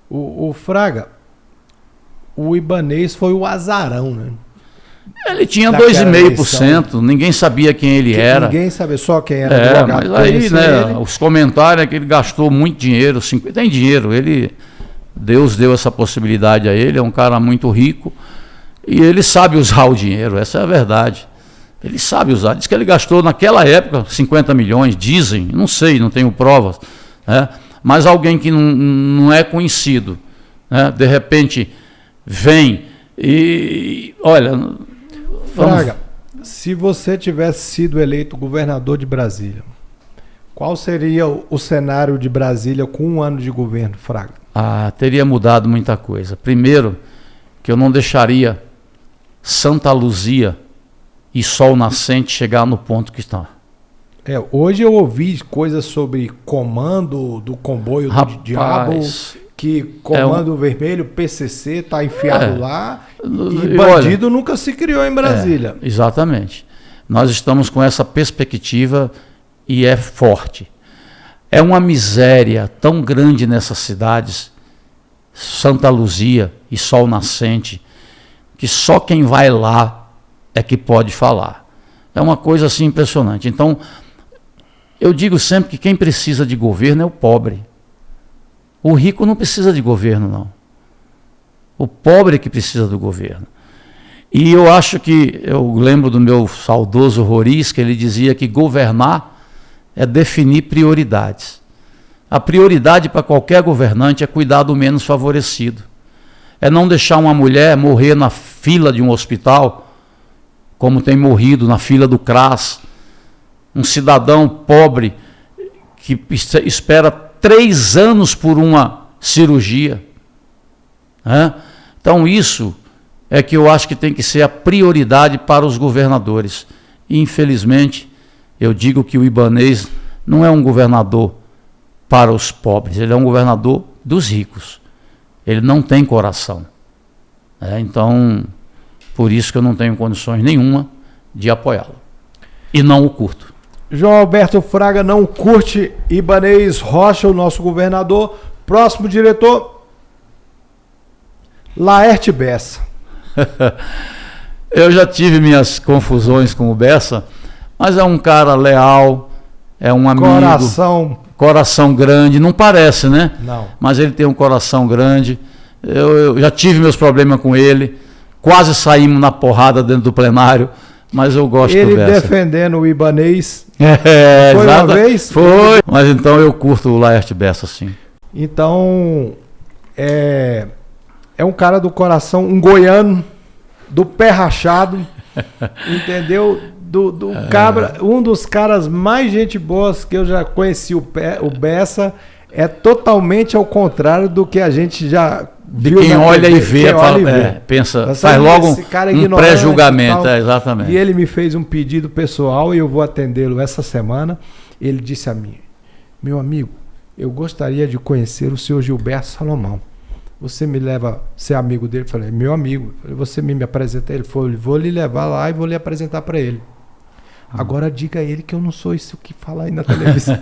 O Fraga, o Ibanez foi o azarão, né? Ele tinha 2,5%, ninguém sabia quem ele era. Ninguém sabia, só quem era. Mas aí, né, os comentários é que ele gastou muito dinheiro, tem dinheiro, Deus deu essa possibilidade a ele, é um cara muito rico, e ele sabe usar o dinheiro, essa é a verdade. Ele sabe usar, diz que ele gastou naquela época 50 milhões, dizem, não sei, não tenho provas, né? Mas alguém que não é conhecido, né, de repente vem e olha... Fraga, se você tivesse sido eleito governador de Brasília, qual seria o cenário de Brasília com um ano de governo, Fraga? Teria mudado muita coisa. Primeiro, que eu não deixaria Santa Luzia e Sol Nascente chegar no ponto que está. Hoje eu ouvi coisas sobre comando do comboio do diabo, que comando vermelho, PCC, está enfiado lá, e bandido nunca se criou em Brasília. Exatamente. Nós estamos com essa perspectiva e é forte. É uma miséria tão grande nessas cidades, Santa Luzia e Sol Nascente, que só quem vai lá é que pode falar. É uma coisa assim impressionante. Então, eu digo sempre que quem precisa de governo é o pobre. O rico não precisa de governo, não. O pobre é que precisa do governo. E eu acho que, eu lembro do meu saudoso Roriz, que ele dizia que governar é definir prioridades. A prioridade para qualquer governante é cuidar do menos favorecido. É não deixar uma mulher morrer na fila de um hospital, como tem morrido na fila do CRAS. Um cidadão pobre que espera 3 anos por uma cirurgia. Então isso é que eu acho que tem que ser a prioridade para os governadores. E, infelizmente, eu digo que o Ibanez não é um governador para os pobres, ele é um governador dos ricos. Ele não tem coração. Então, por isso que eu não tenho condições nenhuma de apoiá-lo. E não o curto. João Alberto Fraga não curte Ibanez Rocha, o nosso governador. Próximo diretor, Laerte Bessa. Eu já tive minhas confusões com o Bessa, mas é um cara leal, é um amigo. Coração grande, não parece, né? Não. Mas ele tem um coração grande. Eu já tive meus problemas com ele, quase saímos na porrada dentro do plenário, mas eu gosto do Bessa. Ele defendendo o Ibanez. Foi uma vez? Foi, mas então eu curto o Laerte Bessa, sim. Então, é um cara do coração, um goiano, do pé rachado, entendeu? Cabra, um dos caras mais gente boas que eu já conheci, o Bessa, é totalmente ao contrário do que a gente já viu. De quem olha e vê, pensa, faz logo um pré-julgamento, exatamente. E ele me fez um pedido pessoal e eu vou atendê-lo essa semana. Ele disse a mim: meu amigo, eu gostaria de conhecer o senhor Gilberto Salomão. Você me leva a ser amigo dele? Eu falei: meu amigo. Eu falei: você me apresenta? Ele falou: vou lhe levar lá e vou lhe apresentar para ele. Agora diga a ele que eu não sou isso que fala aí na televisão.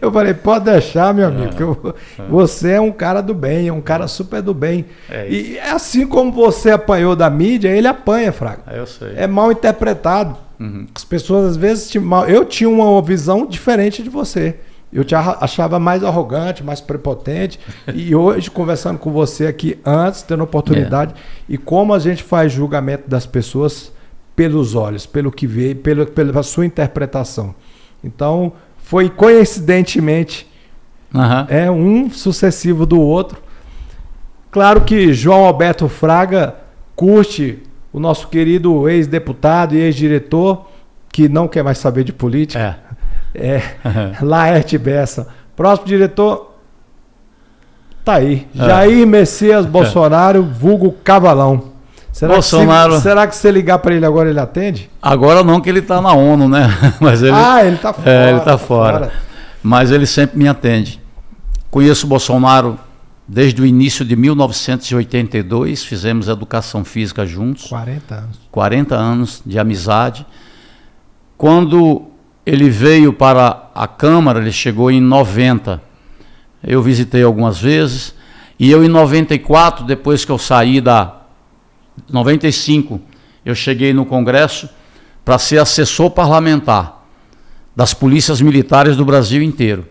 Eu falei, pode deixar, meu amigo, você é um cara do bem, é um cara super do bem. E assim como você apanhou da mídia, ele apanha, Fraga. Eu sei. É mal interpretado. As pessoas às vezes eu tinha uma visão diferente de você. Eu te achava mais arrogante, mais prepotente. E hoje, conversando com você aqui antes, tendo oportunidade, e como a gente faz julgamento das pessoas pelos olhos, pelo que vê, pela sua interpretação. Então, foi coincidentemente um sucessivo do outro. Claro que João Alberto Fraga curte o nosso querido ex-deputado e ex-diretor, que não quer mais saber de política. Laerte Bessa. Próximo diretor, tá aí. Jair Messias Bolsonaro, vulgo Cavalão. Será que se ligar para ele agora ele atende? Agora não, que ele está na ONU, né? Mas ele, ele está fora. Ele está fora. Mas ele sempre me atende. Conheço o Bolsonaro desde o início de 1982, fizemos educação física juntos. 40 anos. 40 anos de amizade. Quando ele veio para a Câmara, ele chegou em 90. Eu visitei algumas vezes. E eu em 94, depois que eu saí 95, eu cheguei no Congresso para ser assessor parlamentar das polícias militares do Brasil inteiro.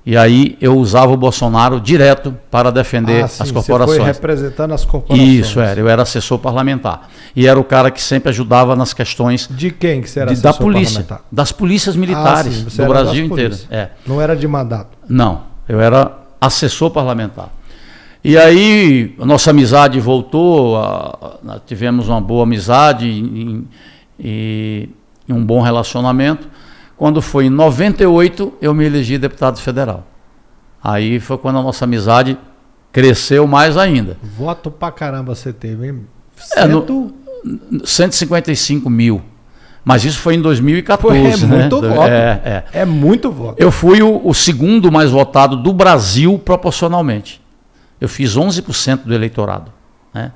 E aí eu usava o Bolsonaro direto para defender as corporações. Você foi representando as corporações. Isso, eu era assessor parlamentar. E era o cara que sempre ajudava nas questões... De quem que você era assessor da polícia, parlamentar? Das polícias militares do Brasil inteiro. Não era de mandato? Não, eu era assessor parlamentar. E aí, a nossa amizade voltou, tivemos uma boa amizade e um bom relacionamento. Quando foi em 98, eu me elegi deputado federal. Aí foi quando a nossa amizade cresceu mais ainda. Voto pra caramba você teve, hein? 155 mil. Mas isso foi em 2014. É muito voto. É muito voto. Eu fui o segundo mais votado do Brasil proporcionalmente. Eu fiz 11% do eleitorado. Né?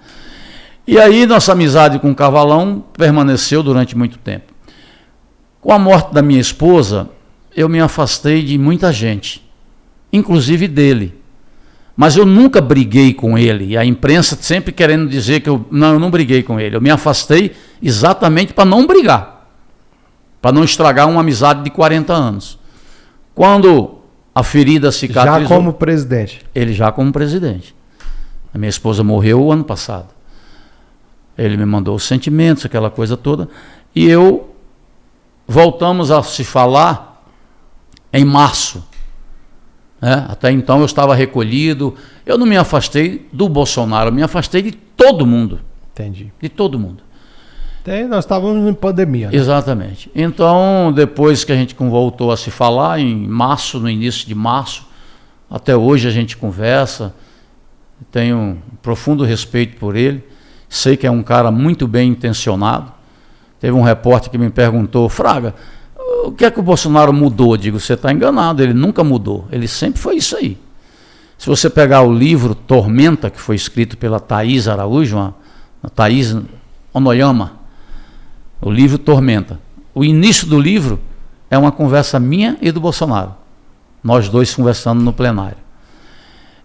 E aí nossa amizade com o Cavalão permaneceu durante muito tempo. Com a morte da minha esposa, eu me afastei de muita gente, inclusive dele. Mas eu nunca briguei com ele. E a imprensa sempre querendo dizer que eu não briguei com ele. Eu me afastei exatamente para não brigar, para não estragar uma amizade de 40 anos. Quando a ferida cicatrizou... Já como presidente? Ele já como presidente. A minha esposa morreu o ano passado. Ele me mandou os sentimentos, aquela coisa toda. E voltamos a se falar em março. Até então eu estava recolhido. Eu não me afastei do Bolsonaro, eu me afastei de todo mundo. Entendi. De todo mundo. Nós estávamos em pandemia. Né? Exatamente. Então, depois que a gente voltou a se falar, em março, no início de março, até hoje a gente conversa, tenho um profundo respeito por ele, sei que é um cara muito bem intencionado. Teve um repórter que me perguntou, Fraga, o que é que o Bolsonaro mudou? Eu digo, você está enganado, ele nunca mudou, ele sempre foi isso aí. Se você pegar o livro Tormenta, que foi escrito pela Thaís Araújo, a Thaís Onoyama, o livro Tormenta. O início do livro é uma conversa minha e do Bolsonaro. Nós dois conversando no plenário.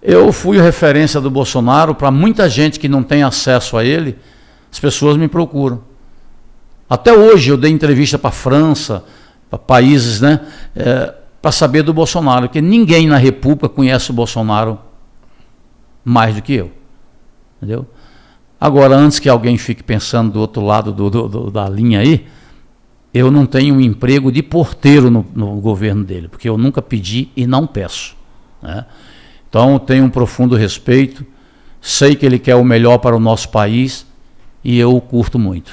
Eu fui referência do Bolsonaro para muita gente que não tem acesso a ele, as pessoas me procuram. Até hoje eu dei entrevista para a França, para países, né, para saber do Bolsonaro, porque ninguém na República conhece o Bolsonaro mais do que eu. Entendeu? Agora, antes que alguém fique pensando do outro lado da linha aí, eu não tenho um emprego de porteiro no governo dele, porque eu nunca pedi e não peço. Né? Então, tenho um profundo respeito, sei que ele quer o melhor para o nosso país e eu o curto muito.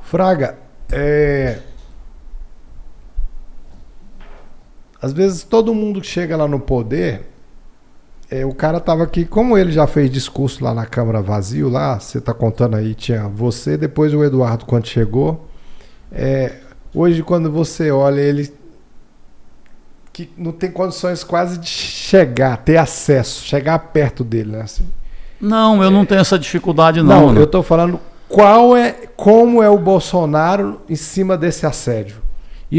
Fraga, às vezes todo mundo que chega lá no poder, o cara estava aqui, como ele já fez discurso lá na Câmara vazio, lá, você está contando aí, tinha você, depois o Eduardo quando chegou. Hoje quando você olha ele, que não tem condições quase de ter acesso, chegar perto dele, né? Assim. Não, eu não tenho essa dificuldade não. Não, eu estou falando como é o Bolsonaro em cima desse assédio.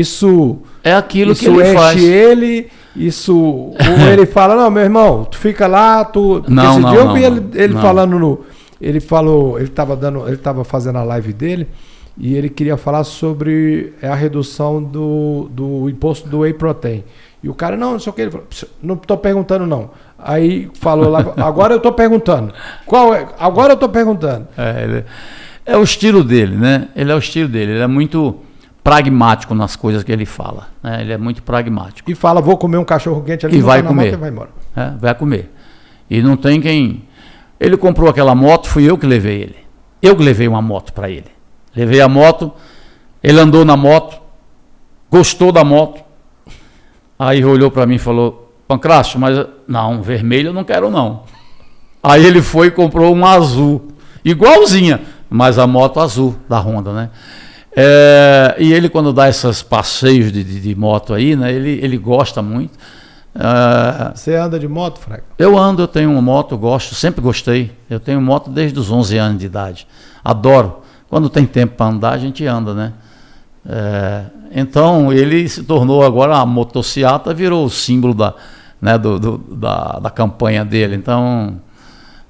Isso é aquilo que isso ele enche faz. ele, isso... Ou ele fala, não, meu irmão, tu fica lá, tu... Porque Não, esse não, dia eu não, vi não, ele não. falando no... Ele falou, ele estava fazendo a live dele e ele queria falar sobre a redução do imposto do Whey Protein. E o cara, não sei o que, ele falou, não estou perguntando não. Aí falou lá, agora eu estou perguntando. Qual é? Agora eu estou perguntando. É o estilo dele, né? Ele é o estilo dele, ele é muito pragmático nas coisas que ele fala, né? Ele é muito pragmático. E fala, vou comer um cachorro quente ali, E vai na comer. moto e vai embora. Vai comer. E não tem quem... Ele comprou aquela moto, fui eu que levei ele. Eu que levei uma moto para ele. Levei a moto, ele andou na moto, gostou da moto. Aí olhou para mim e falou, Pancrácio, mas não, vermelho eu não quero não. Aí ele foi e comprou uma azul, igualzinha, mas a moto azul da Honda, né? E ele quando dá esses passeios de moto aí, né? Ele gosta muito. Você anda de moto, Fraga? Eu tenho uma moto, gosto, sempre gostei. Eu tenho moto desde os 11 anos de idade. Adoro. Quando tem tempo para andar, a gente anda, né? Então, ele se tornou agora, a motociata virou o símbolo da campanha dele. Então,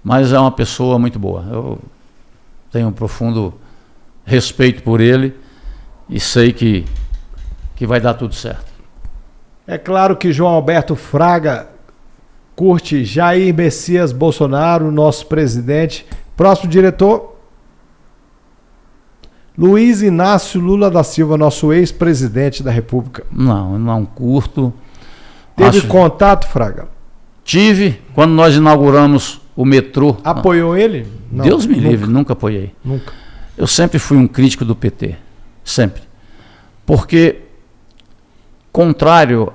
mas é uma pessoa muito boa. Eu tenho um profundo respeito por ele e sei que vai dar tudo certo. É claro que João Alberto Fraga curte Jair Messias Bolsonaro, nosso presidente. Próximo diretor, Luiz Inácio Lula da Silva, nosso ex-presidente da República. Não curto. Teve contato, Fraga? Tive, quando nós inauguramos o metrô. Apoiou ele? Não, Deus me livre, nunca apoiei. Nunca. Eu sempre fui um crítico do PT, sempre. Porque, contrário,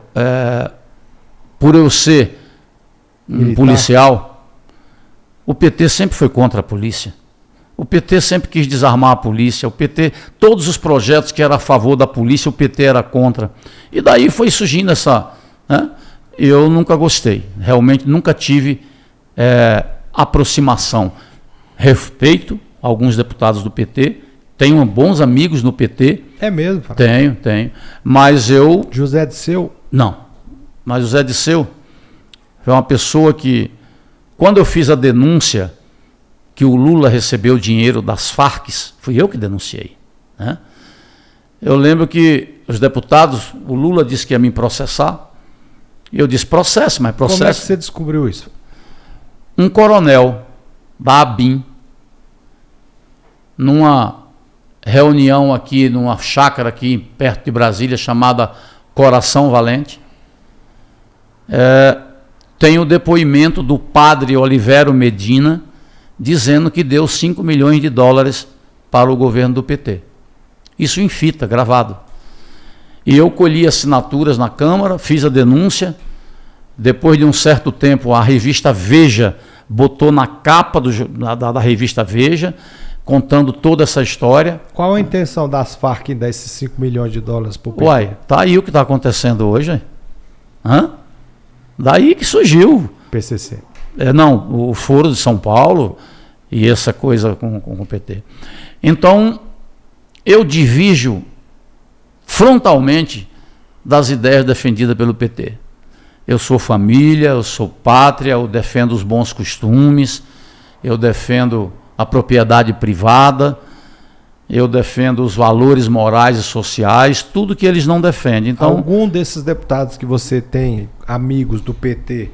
por eu ser um policial, o PT sempre foi contra a polícia. O PT sempre quis desarmar a polícia. O PT, todos os projetos que eram a favor da polícia, o PT era contra. E daí foi surgindo essa... Né? Eu nunca gostei. Realmente nunca tive aproximação. Respeito alguns deputados do PT. Tenho bons amigos no PT. É mesmo? Fraga? Tenho. Mas eu... José Disseu? Não. Mas o Zé Disseu foi uma pessoa que, quando eu fiz a denúncia que o Lula recebeu dinheiro das Farc, fui eu que denunciei. Né? Eu lembro que os deputados, o Lula disse que ia me processar, e eu disse, processo, mas processo. Como é que você descobriu isso? Um coronel da ABIN, numa reunião aqui, numa chácara aqui perto de Brasília, chamada Coração Valente, tem o depoimento do padre Olivero Medina, dizendo que deu 5 milhões de dólares para o governo do PT. Isso em fita, gravado. E eu colhi assinaturas na Câmara, fiz a denúncia. Depois de um certo tempo, a revista Veja botou na capa da revista Veja, contando toda essa história. Qual a intenção das Farc em dar esses 5 milhões de dólares para o PT? Uai, tá aí o que está acontecendo hoje. Daí que surgiu. PCC. Não, o Foro de São Paulo e essa coisa com o PT. Então, eu divijo frontalmente das ideias defendidas pelo PT. Eu sou família, eu sou pátria, eu defendo os bons costumes, eu defendo a propriedade privada, eu defendo os valores morais e sociais, tudo que eles não defendem. Então, algum desses deputados que você tem, amigos do PT,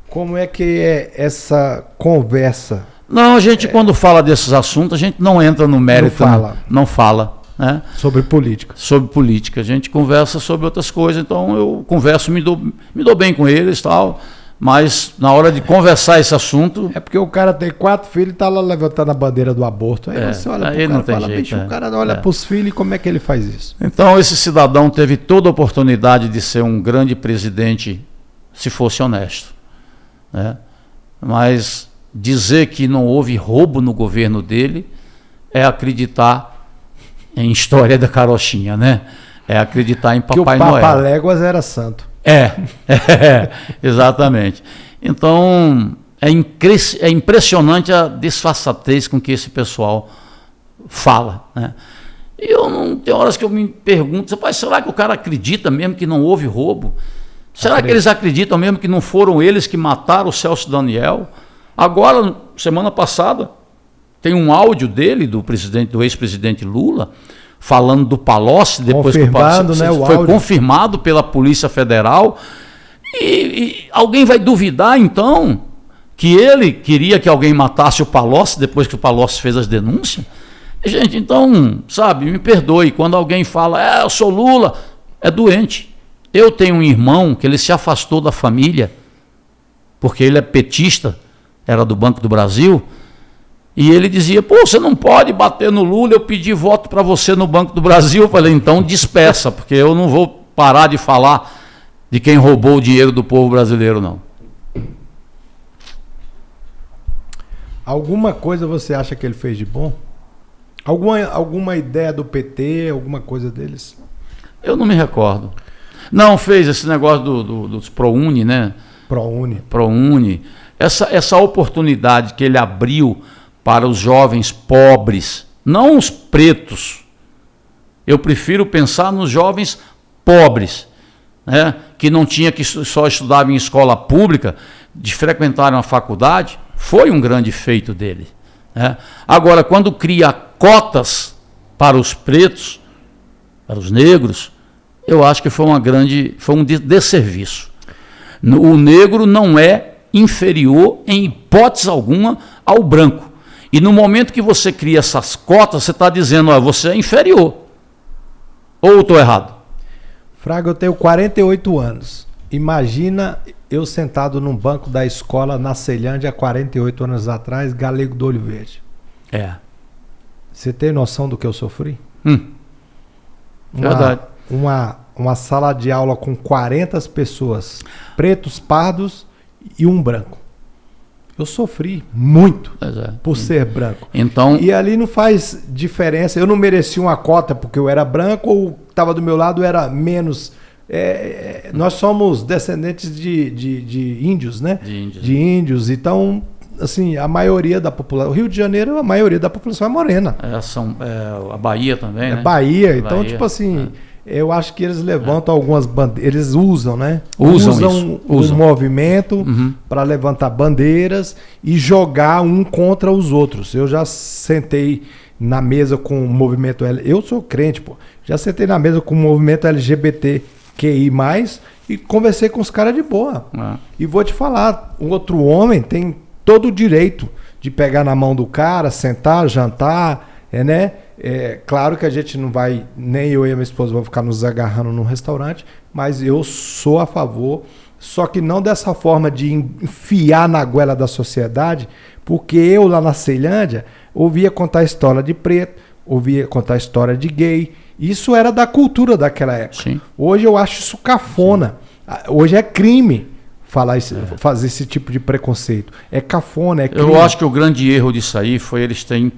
como é que é essa conversa? Não, a gente quando fala desses assuntos, a gente não entra no mérito, não fala. Né? Sobre política. Sobre política. A gente conversa sobre outras coisas, então eu converso, me dou bem com eles e tal, mas na hora de conversar esse assunto... É porque o cara tem 4 filhos e tá lá levantando a bandeira do aborto. Aí você olha pro cara e fala, bicho, o cara olha pros filhos e como é que ele faz isso? Então esse cidadão teve toda a oportunidade de ser um grande presidente se fosse honesto. Né? Mas dizer que não houve roubo no governo dele é acreditar em história da carochinha, né? É acreditar em Papai Noel. Que o Papaléguas era santo. Exatamente. Então, é impressionante a disfarçatez com que esse pessoal fala, né? E eu não, tem horas que eu me pergunto, rapaz, será que o cara acredita mesmo que não houve roubo? Será que eles acreditam mesmo que não foram eles que mataram o Celso Daniel? Agora, semana passada, tem um áudio dele, do ex-presidente Lula, falando do Palocci, depois que o Palocci foi confirmado pela Polícia Federal. E alguém vai duvidar, então, que ele queria que alguém matasse o Palocci depois que o Palocci fez as denúncias? Gente, então, sabe, me perdoe, quando alguém fala, eu sou Lula, é doente. Eu tenho um irmão que ele se afastou da família, porque ele é petista, era do Banco do Brasil, e ele dizia, você não pode bater no Lula, eu pedi voto para você no Banco do Brasil. Eu falei, então despeça, porque eu não vou parar de falar de quem roubou o dinheiro do povo brasileiro, não. Alguma coisa você acha que ele fez de bom? Alguma ideia do PT, alguma coisa deles? Eu não me recordo. Não, fez esse negócio dos ProUni, né? ProUni. Essa oportunidade que ele abriu para os jovens pobres, não os pretos. Eu prefiro pensar nos jovens pobres, né? Que não tinha, que só estudava em escola pública, de frequentar uma faculdade, foi um grande feito dele, né? Agora, quando cria cotas para os pretos, para os negros, eu acho que foi um desserviço. O negro não é inferior, em hipótese alguma, ao branco. E no momento que você cria essas cotas, você está dizendo, você é inferior. Ou eu estou errado? Fraga, eu tenho 48 anos. Imagina eu sentado num banco da escola na Ceilândia há 48 anos atrás, galego do olho verde. Você tem noção do que eu sofri? Verdade. Uma sala de aula com 40 pessoas, pretos, pardos e um branco. Eu sofri muito por ser branco. Então, e ali não faz diferença. Eu não merecia uma cota porque eu era branco ou estava do meu lado era menos. Nós somos descendentes de índios, né? De índios. Então, assim, a maioria da população. O Rio de Janeiro, a maioria da população é morena. A Bahia também, né? Bahia. Então, Bahia, tipo assim. Eu acho que eles levantam algumas bandeiras, eles usam, né? Usam o movimento para levantar bandeiras e jogar um contra os outros. Eu já sentei na mesa com o movimento eu sou crente, já sentei na mesa com o movimento LGBTQI+, e conversei com os caras de boa. E vou te falar, um outro homem tem todo o direito de pegar na mão do cara, sentar, jantar, né? Claro que a gente não vai, nem eu e a minha esposa vamos ficar nos agarrando num restaurante, mas eu sou a favor, só que não dessa forma de enfiar na goela da sociedade, porque eu lá na Ceilândia ouvia contar história de preto, ouvia contar história de gay, isso era da cultura daquela época. Sim. Hoje eu acho isso cafona, hoje é crime fazer esse tipo de preconceito, é cafona, é crime. Eu acho que o grande erro disso aí foi eles terem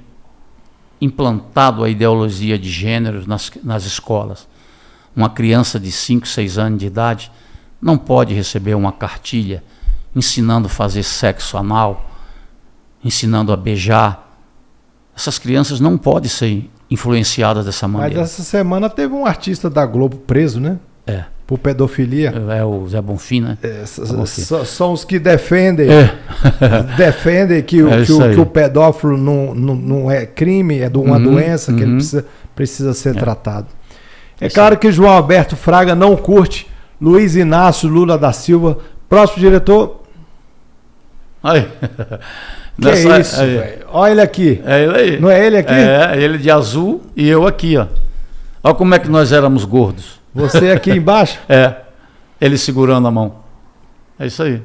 implantado a ideologia de gênero nas escolas. Uma criança de 5, 6 anos de idade não pode receber uma cartilha ensinando a fazer sexo anal, ensinando a beijar. Essas crianças não podem ser influenciadas dessa maneira. Mas essa semana teve um artista da Globo preso, né? Por pedofilia. É o Zé Bonfim, né? São os que defendem defendem que o pedófilo não é crime, é uma doença que ele precisa ser tratado. Claro que João Alberto Fraga não curte Luiz Inácio Lula da Silva. Próximo diretor. Aí. Que é isso, velho? Olha ele aqui. É ele aí. Não é ele aqui? Ele de azul e eu aqui, ó. Olha como é que nós éramos gordos. Você aqui embaixo? Ele segurando a mão. É isso aí.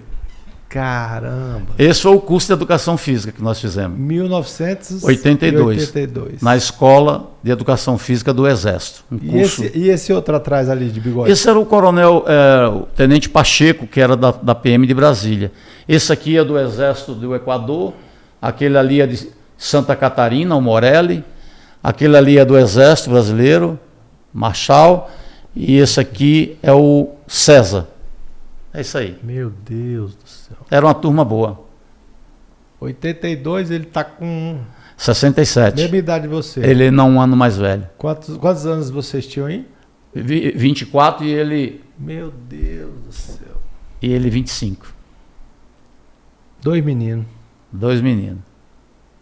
Caramba. Esse foi o curso de educação física que nós fizemos. 1982. Na Escola de Educação Física do Exército. E esse outro atrás ali de bigode? Esse era o coronel, o tenente Pacheco, que era da PM de Brasília. Esse aqui é do Exército do Equador. Aquele ali é de Santa Catarina, o Morelli. Aquele ali é do Exército Brasileiro, Marshal. E esse aqui é o César. É isso aí. Meu Deus do céu. Era uma turma boa. 82 ele tá com... 67. Mesma idade de você. Ele é um ano mais velho. Quantos anos vocês tinham aí? 24 e ele... Meu Deus do céu. E ele 25. 2 meninos. 2 meninos.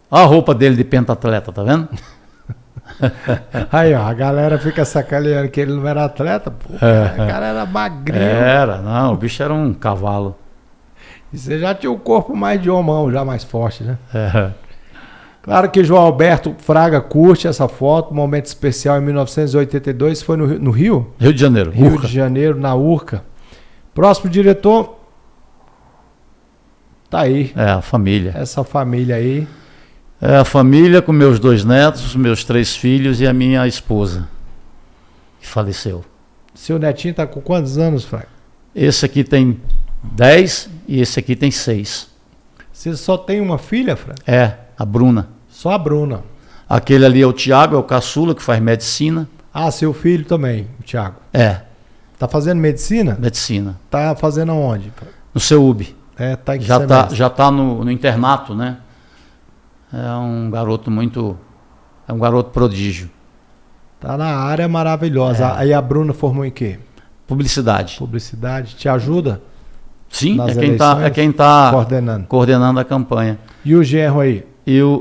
Olha a roupa dele de pentatleta, tá vendo? Aí, ó, a galera fica sacaneando que ele não era atleta, pô. O cara era magrinho. Era, não, o bicho era um cavalo. E você já tinha o corpo mais de homão, já mais forte, né? É. Claro que João Alberto Fraga curte essa foto, um momento especial em 1982, foi no Rio? Rio de Janeiro. Rio Urca. de Janeiro, na Urca. Próximo diretor, tá aí. É, a família. Essa família aí. É a família com meus 2 netos, meus 3 filhos e a minha esposa, que faleceu. Seu netinho tá com quantos anos, Fraga? Esse aqui tem 10 e esse aqui tem 6. Você só tem uma filha, Fraga? É, a Bruna. Só a Bruna. Aquele ali é o Tiago, é o caçula que faz medicina. Ah, seu filho também, o Thiago. É, Tá fazendo medicina? medicina. Tá fazendo aonde? No CEUB. É, tá em que Já semestre? tá no internato, né? É um garoto é um garoto prodígio. Tá na área maravilhosa. É. Aí a Bruna formou em quê? Publicidade. Publicidade. Te ajuda? Sim, Nas é quem tá coordenando a campanha. E o genro aí?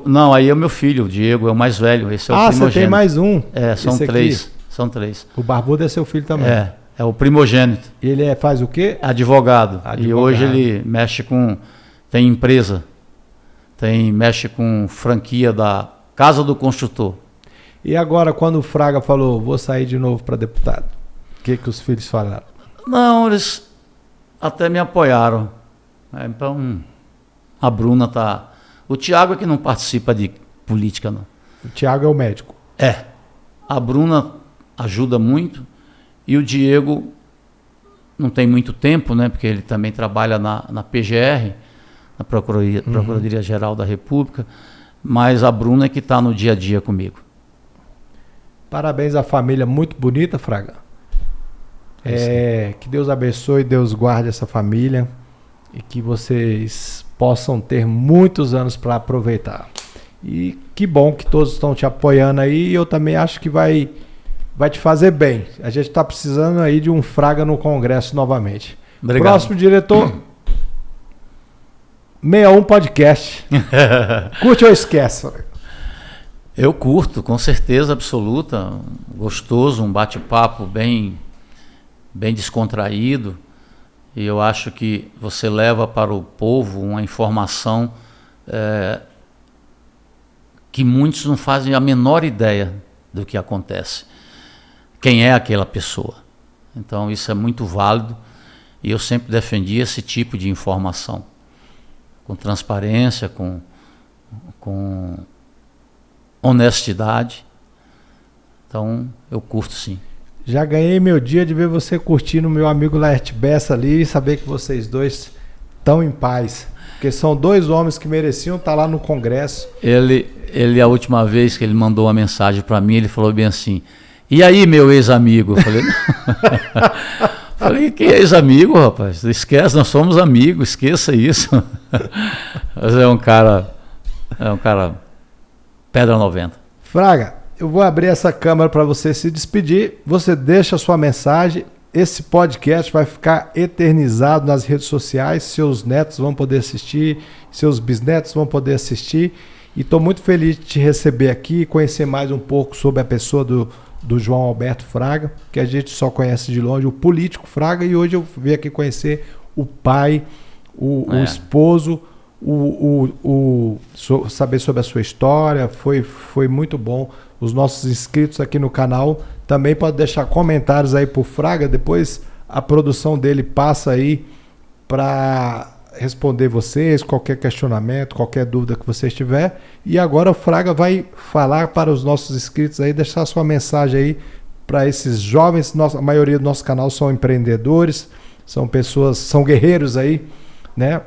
Não, aí é o meu filho, o Diego, é o mais velho. Esse é o Você primogênito. tem mais um. É, são Esse 3. aqui. São 3. O Barbudo é seu filho também. É o primogênito. E ele faz o quê? Advogado. E Advogado. hoje ele mexe tem empresa, mexe com franquia da Casa do Construtor. E agora, quando o Fraga falou, vou sair de novo para deputado, o que os filhos falaram? Não, eles até me apoiaram. Então, a Bruna tá... O Tiago é que não participa de política, não. O Thiago é o médico. É. A Bruna ajuda muito e o Diego não tem muito tempo, né? Porque ele também trabalha na PGR, na Procuradoria Geral da República, mas a Bruna é que está no dia a dia comigo. Parabéns à família, muito bonita, Fraga. Que Deus abençoe, Deus guarde essa família e que vocês possam ter muitos anos para aproveitar. E que bom que todos estão te apoiando aí. E eu também acho que vai te fazer bem. A gente está precisando aí de um Fraga no Congresso novamente. Obrigado. Próximo diretor, 61 Podcast. Curte ou esquece? Eu curto, com certeza absoluta. Gostoso, um bate-papo bem descontraído. E eu acho que você leva para o povo uma informação que muitos não fazem a menor ideia do que acontece. Quem é aquela pessoa. Então isso é muito válido e eu sempre defendi esse tipo de informação. Com transparência, com honestidade. Então eu curto sim. Já ganhei meu dia de ver você curtindo o meu amigo Laerte Bessa ali e saber que vocês dois estão em paz. Porque são 2 homens que mereciam estar lá no Congresso. Ele a última vez que ele mandou uma mensagem para mim, ele falou bem assim: e aí, meu ex-amigo? Eu falei, que ex-amigo, rapaz? Esquece, nós somos amigos, esqueça isso. Mas é um cara pedra 90. Fraga, eu vou abrir essa câmera para você se despedir. Você deixa a sua mensagem. Esse podcast vai ficar eternizado nas redes sociais. Seus netos vão poder assistir, seus bisnetos vão poder assistir. E estou muito feliz de te receber aqui e conhecer mais um pouco sobre a pessoa do João Alberto Fraga, que a gente só conhece de longe, o político Fraga, e hoje eu vim aqui conhecer o pai, o esposo, saber sobre a sua história. Foi muito bom. Os nossos inscritos aqui no canal também podem deixar comentários aí pro Fraga, depois a produção dele passa aí para responder vocês, qualquer questionamento, qualquer dúvida que vocês tiver. E agora o Fraga vai falar para os nossos inscritos aí, deixar sua mensagem aí para esses jovens. A maioria do nosso canal são empreendedores, são pessoas, são guerreiros aí, né?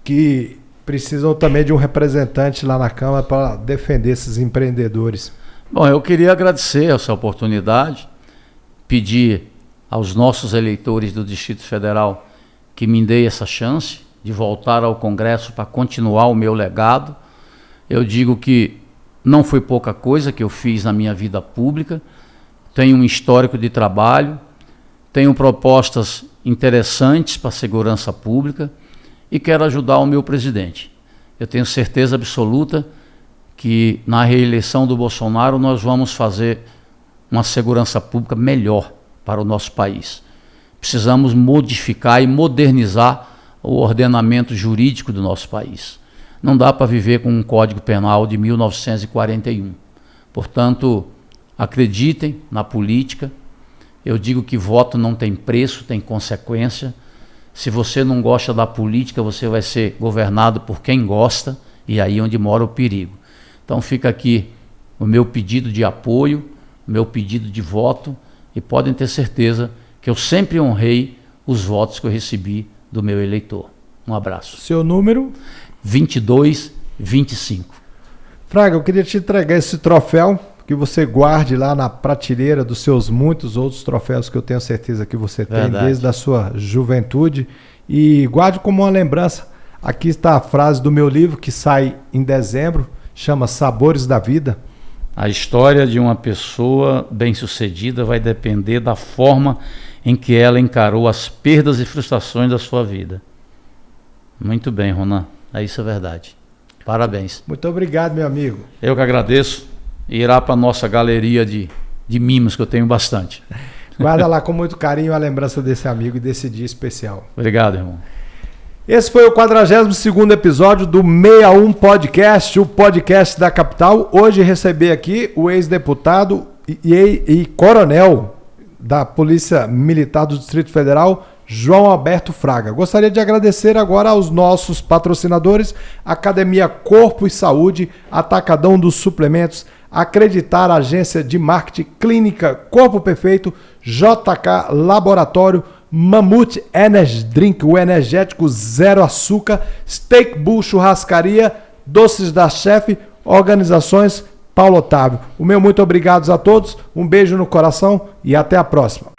Que precisam também de um representante lá na Câmara para defender esses empreendedores. Bom, eu queria agradecer essa oportunidade, pedir aos nossos eleitores do Distrito Federal que me deem essa chance de voltar ao Congresso para continuar o meu legado. Eu digo que não foi pouca coisa que eu fiz na minha vida pública. Tenho um histórico de trabalho, tenho propostas interessantes para a segurança pública e quero ajudar o meu presidente. Eu tenho certeza absoluta que na reeleição do Bolsonaro nós vamos fazer uma segurança pública melhor para o nosso país. Precisamos modificar e modernizar o ordenamento jurídico do nosso país. Não dá para viver com um Código Penal de 1941. Portanto, acreditem na política. Eu digo que voto não tem preço, tem consequência. Se você não gosta da política, você vai ser governado por quem gosta, e aí é onde mora o perigo. Então fica aqui o meu pedido de apoio, o meu pedido de voto, e podem ter certeza que eu sempre honrei os votos que eu recebi do meu eleitor. Um abraço. Seu número? 2225. Fraga, eu queria te entregar esse troféu, que você guarde lá na prateleira dos seus muitos outros troféus que eu tenho certeza que você tem desde a sua juventude, e guarde como uma lembrança. Aqui está a frase do meu livro que sai em dezembro, chama Sabores da Vida. A história de uma pessoa bem-sucedida vai depender da forma em que ela encarou as perdas e frustrações da sua vida. Muito bem, Ronan, isso é verdade. Parabéns. Muito obrigado, meu amigo. Eu que agradeço. E irá para a nossa galeria de mimos, que eu tenho bastante. Guarda lá com muito carinho a lembrança desse amigo e desse dia especial. Obrigado, irmão. Esse foi o 42º episódio do 61 Podcast, o podcast da capital. Hoje recebi aqui o ex-deputado e coronel da Polícia Militar do Distrito Federal, João Alberto Fraga. Gostaria de agradecer agora aos nossos patrocinadores, Academia Corpo e Saúde, Atacadão dos Suplementos, Acreditar Agência de Marketing, Clínica Corpo Perfeito, JK Laboratório, Mamute Energy Drink, o energético zero açúcar, Steak Bull Churrascaria, Doces da Chefe, Organizações Paulo Otávio. O meu muito obrigado a todos, um beijo no coração e até a próxima.